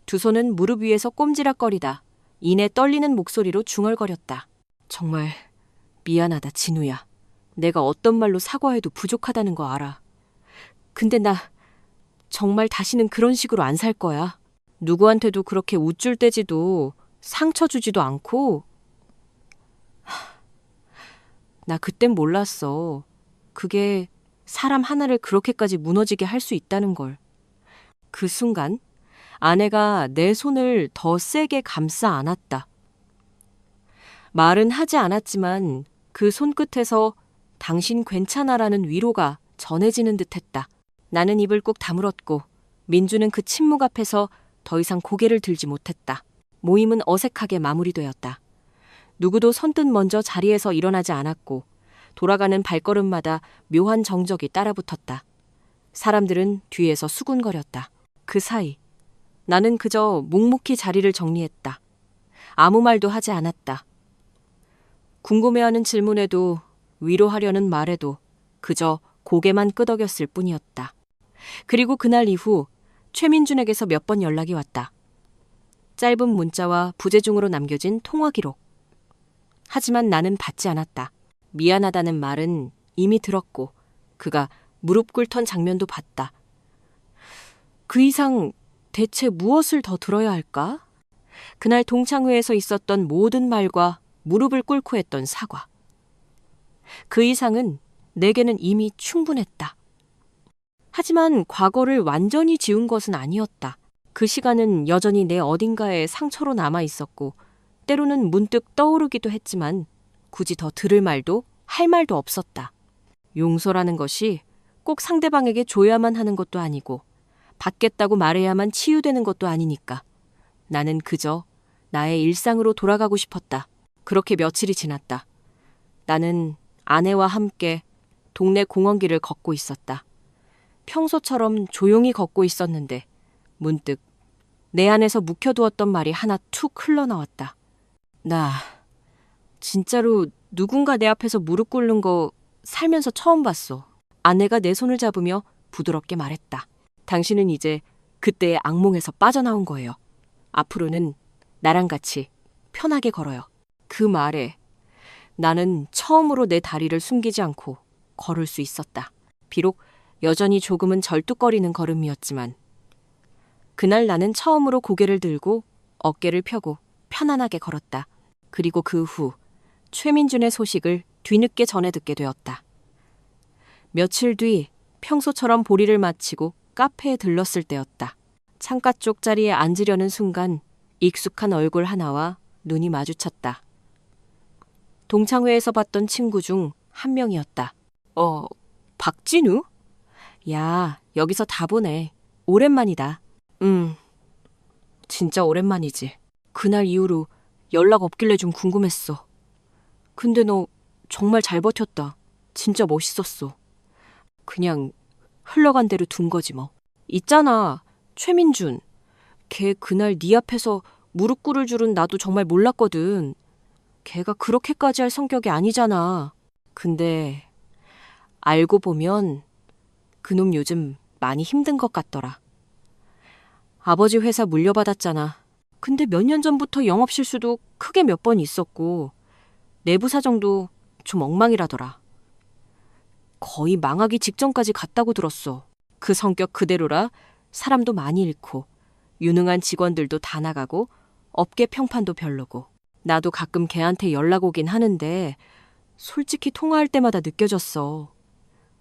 두 손은 무릎 위에서 꼼지락거리다 이내 떨리는 목소리로 중얼거렸다. 정말 미안하다, 진우야. 내가 어떤 말로 사과해도 부족하다는 거 알아. 근데 나 정말 다시는 그런 식으로 안 살 거야. 누구한테도 그렇게 우쭐 대지도 상처 주지도 않고. 나 그땐 몰랐어. 그게 사람 하나를 그렇게까지 무너지게 할 수 있다는 걸. 그 순간 아내가 내 손을 더 세게 감싸 안았다. 말은 하지 않았지만 그 손끝에서 당신 괜찮아라는 위로가 전해지는 듯했다. 나는 입을 꾹 다물었고 민주는 그 침묵 앞에서 더 이상 고개를 들지 못했다. 모임은 어색하게 마무리되었다. 누구도 선뜻 먼저 자리에서 일어나지 않았고 돌아가는 발걸음마다 묘한 정적이 따라붙었다. 사람들은 뒤에서 수군거렸다. 그 사이 나는 그저 묵묵히 자리를 정리했다. 아무 말도 하지 않았다. 궁금해하는 질문에도 위로하려는 말에도 그저 고개만 끄덕였을 뿐이었다. 그리고 그날 이후 최민준에게서 몇 번 연락이 왔다. 짧은 문자와 부재중으로 남겨진 통화 기록. 하지만 나는 받지 않았다. 미안하다는 말은 이미 들었고 그가 무릎 꿇던 장면도 봤다. 그 이상 대체 무엇을 더 들어야 할까? 그날 동창회에서 있었던 모든 말과 무릎을 꿇고 했던 사과. 그 이상은 내게는 이미 충분했다. 하지만 과거를 완전히 지운 것은 아니었다. 그 시간은 여전히 내 어딘가에 상처로 남아 있었고 때로는 문득 떠오르기도 했지만 굳이 더 들을 말도 할 말도 없었다. 용서라는 것이 꼭 상대방에게 줘야만 하는 것도 아니고 받겠다고 말해야만 치유되는 것도 아니니까 나는 그저 나의 일상으로 돌아가고 싶었다. 그렇게 며칠이 지났다. 나는 아내와 함께 동네 공원길을 걷고 있었다. 평소처럼 조용히 걷고 있었는데 문득 내 안에서 묵혀두었던 말이 하나 툭 흘러나왔다. 나 진짜로 누군가 내 앞에서 무릎 꿇는 거 살면서 처음 봤어. 아내가 내 손을 잡으며 부드럽게 말했다. 당신은 이제 그때의 악몽에서 빠져나온 거예요. 앞으로는 나랑 같이 편하게 걸어요. 그 말에 나는 처음으로 내 다리를 숨기지 않고 걸을 수 있었다. 비록 여전히 조금은 절뚝거리는 걸음이었지만 그날 나는 처음으로 고개를 들고 어깨를 펴고 편안하게 걸었다. 그리고 그 후 최민준의 소식을 뒤늦게 전해 듣게 되었다. 며칠 뒤 평소처럼 볼일을 마치고 카페에 들렀을 때였다. 창가 쪽 자리에 앉으려는 순간 익숙한 얼굴 하나와 눈이 마주쳤다. 동창회에서 봤던 친구 중 한 명이었다. 박진우? 야, 여기서 다 보네. 오랜만이다. 진짜 오랜만이지. 그날 이후로 연락 없길래 좀 궁금했어. 근데 너 정말 잘 버텼다. 진짜 멋있었어. 그냥 흘러간 대로 둔 거지 뭐. 있잖아, 최민준. 걔 그날 네 앞에서 무릎 꿇을 줄은 나도 정말 몰랐거든. 걔가 그렇게까지 할 성격이 아니잖아. 근데 알고 보면 그놈 요즘 많이 힘든 것 같더라. 아버지 회사 물려받았잖아. 근데 몇 년 전부터 영업 실수도 크게 몇 번 있었고 내부 사정도 좀 엉망이라더라. 거의 망하기 직전까지 갔다고 들었어. 그 성격 그대로라 사람도 많이 잃고 유능한 직원들도 다 나가고 업계 평판도 별로고. 나도 가끔 걔한테 연락 오긴 하는데 솔직히 통화할 때마다 느껴졌어.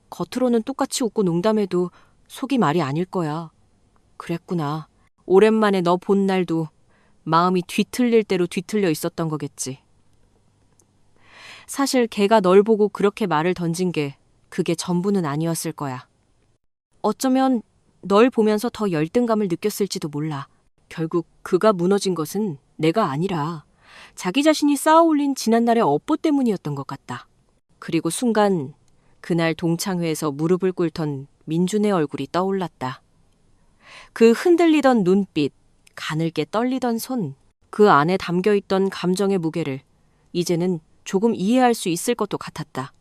겉으로는 똑같이 웃고 농담해도 속이 말이 아닐 거야. 그랬구나. 오랜만에 너 본 날도 마음이 뒤틀릴 대로 뒤틀려 있었던 거겠지. 사실 걔가 널 보고 그렇게 말을 던진 게 그게 전부는 아니었을 거야. 어쩌면 널 보면서 더 열등감을 느꼈을지도 몰라. 결국 그가 무너진 것은 내가 아니라 자기 자신이 쌓아올린 지난날의 업보 때문이었던 것 같다. 그리고 순간 그날 동창회에서 무릎을 꿇던 민준의 얼굴이 떠올랐다. 그 흔들리던 눈빛, 가늘게 떨리던 손, 그 안에 담겨있던 감정의 무게를 이제는 조금 이해할 수 있을 것도 같았다.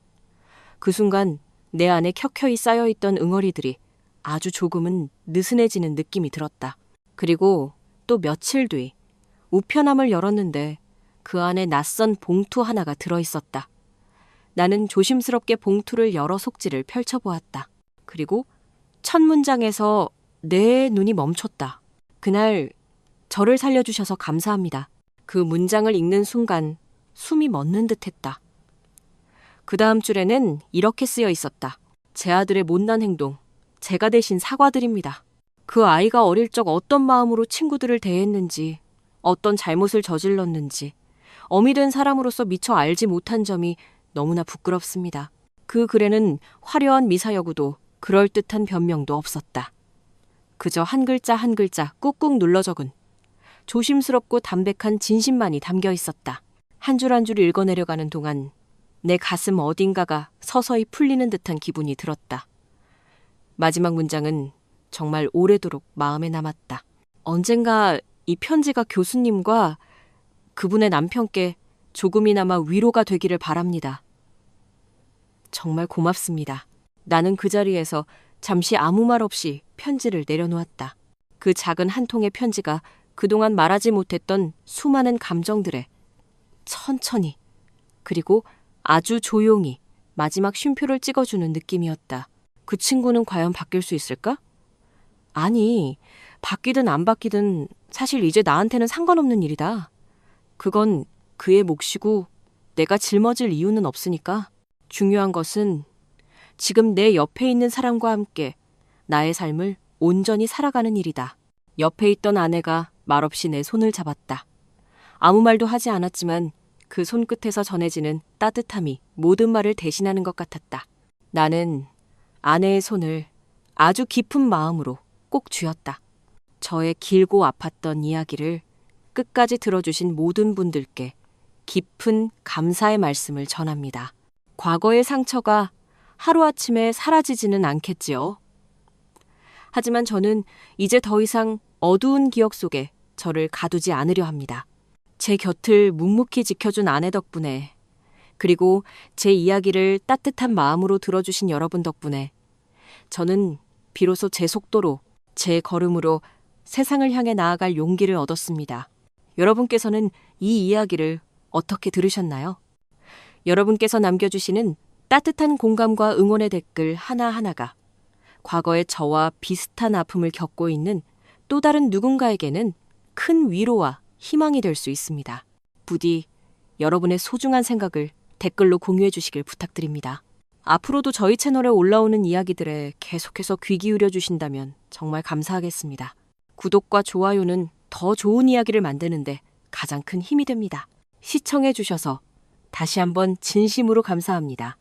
그 순간 내 안에 켜켜이 쌓여있던 응어리들이 아주 조금은 느슨해지는 느낌이 들었다. 그리고 또 며칠 뒤 우편함을 열었는데 그 안에 낯선 봉투 하나가 들어있었다. 나는 조심스럽게 봉투를 열어 속지를 펼쳐보았다. 그리고 첫 문장에서 내 눈이 멈췄다. 그날 저를 살려주셔서 감사합니다. 그 문장을 읽는 순간 숨이 멎는 듯했다. 그 다음 줄에는 이렇게 쓰여 있었다. 제 아들의 못난 행동, 제가 대신 사과드립니다. 그 아이가 어릴 적 어떤 마음으로 친구들을 대했는지, 어떤 잘못을 저질렀는지, 어미 된 사람으로서 미처 알지 못한 점이 너무나 부끄럽습니다. 그 글에는 화려한 미사여구도 그럴듯한 변명도 없었다. 그저 한 글자 한 글자 꾹꾹 눌러 적은 조심스럽고 담백한 진심만이 담겨 있었다. 한 줄 한 줄 읽어내려가는 동안 내 가슴 어딘가가 서서히 풀리는 듯한 기분이 들었다. 마지막 문장은 정말 오래도록 마음에 남았다. 언젠가 이 편지가 교수님과 그분의 남편께 조금이나마 위로가 되기를 바랍니다. 정말 고맙습니다. 나는 그 자리에서 잠시 아무 말 없이 편지를 내려놓았다. 그 작은 한 통의 편지가 그동안 말하지 못했던 수많은 감정들에 천천히 그리고 아주 조용히 마지막 쉼표를 찍어주는 느낌이었다. 그 친구는 과연 바뀔 수 있을까? 아니, 바뀌든 안 바뀌든 사실 이제 나한테는 상관없는 일이다. 그건 그의 몫이고 내가 짊어질 이유는 없으니까. 중요한 것은 지금 내 옆에 있는 사람과 함께 나의 삶을 온전히 살아가는 일이다. 옆에 있던 아내가 말없이 내 손을 잡았다. 아무 말도 하지 않았지만 그 손끝에서 전해지는 따뜻함이 모든 말을 대신하는 것 같았다. 나는 아내의 손을 아주 깊은 마음으로 꼭 쥐었다. 저의 길고 아팠던 이야기를 끝까지 들어주신 모든 분들께 깊은 감사의 말씀을 전합니다. 과거의 상처가 하루아침에 사라지지는 않겠지요. 하지만 저는 이제 더 이상 어두운 기억 속에 저를 가두지 않으려 합니다. 제 곁을 묵묵히 지켜준 아내 덕분에, 그리고 제 이야기를 따뜻한 마음으로 들어주신 여러분 덕분에 저는 비로소 제 속도로, 제 걸음으로 세상을 향해 나아갈 용기를 얻었습니다. 여러분께서는 이 이야기를 어떻게 들으셨나요? 여러분께서 남겨주시는 따뜻한 공감과 응원의 댓글 하나하나가 과거의 저와 비슷한 아픔을 겪고 있는 또 다른 누군가에게는 큰 위로와 희망이 될 수 있습니다. 부디 여러분의 소중한 생각을 댓글로 공유해 주시길 부탁드립니다. 앞으로도 저희 채널에 올라오는 이야기들에 계속해서 귀 기울여 주신다면 정말 감사하겠습니다. 구독과 좋아요는 더 좋은 이야기를 만드는데 가장 큰 힘이 됩니다. 시청해 주셔서 다시 한번 진심으로 감사합니다.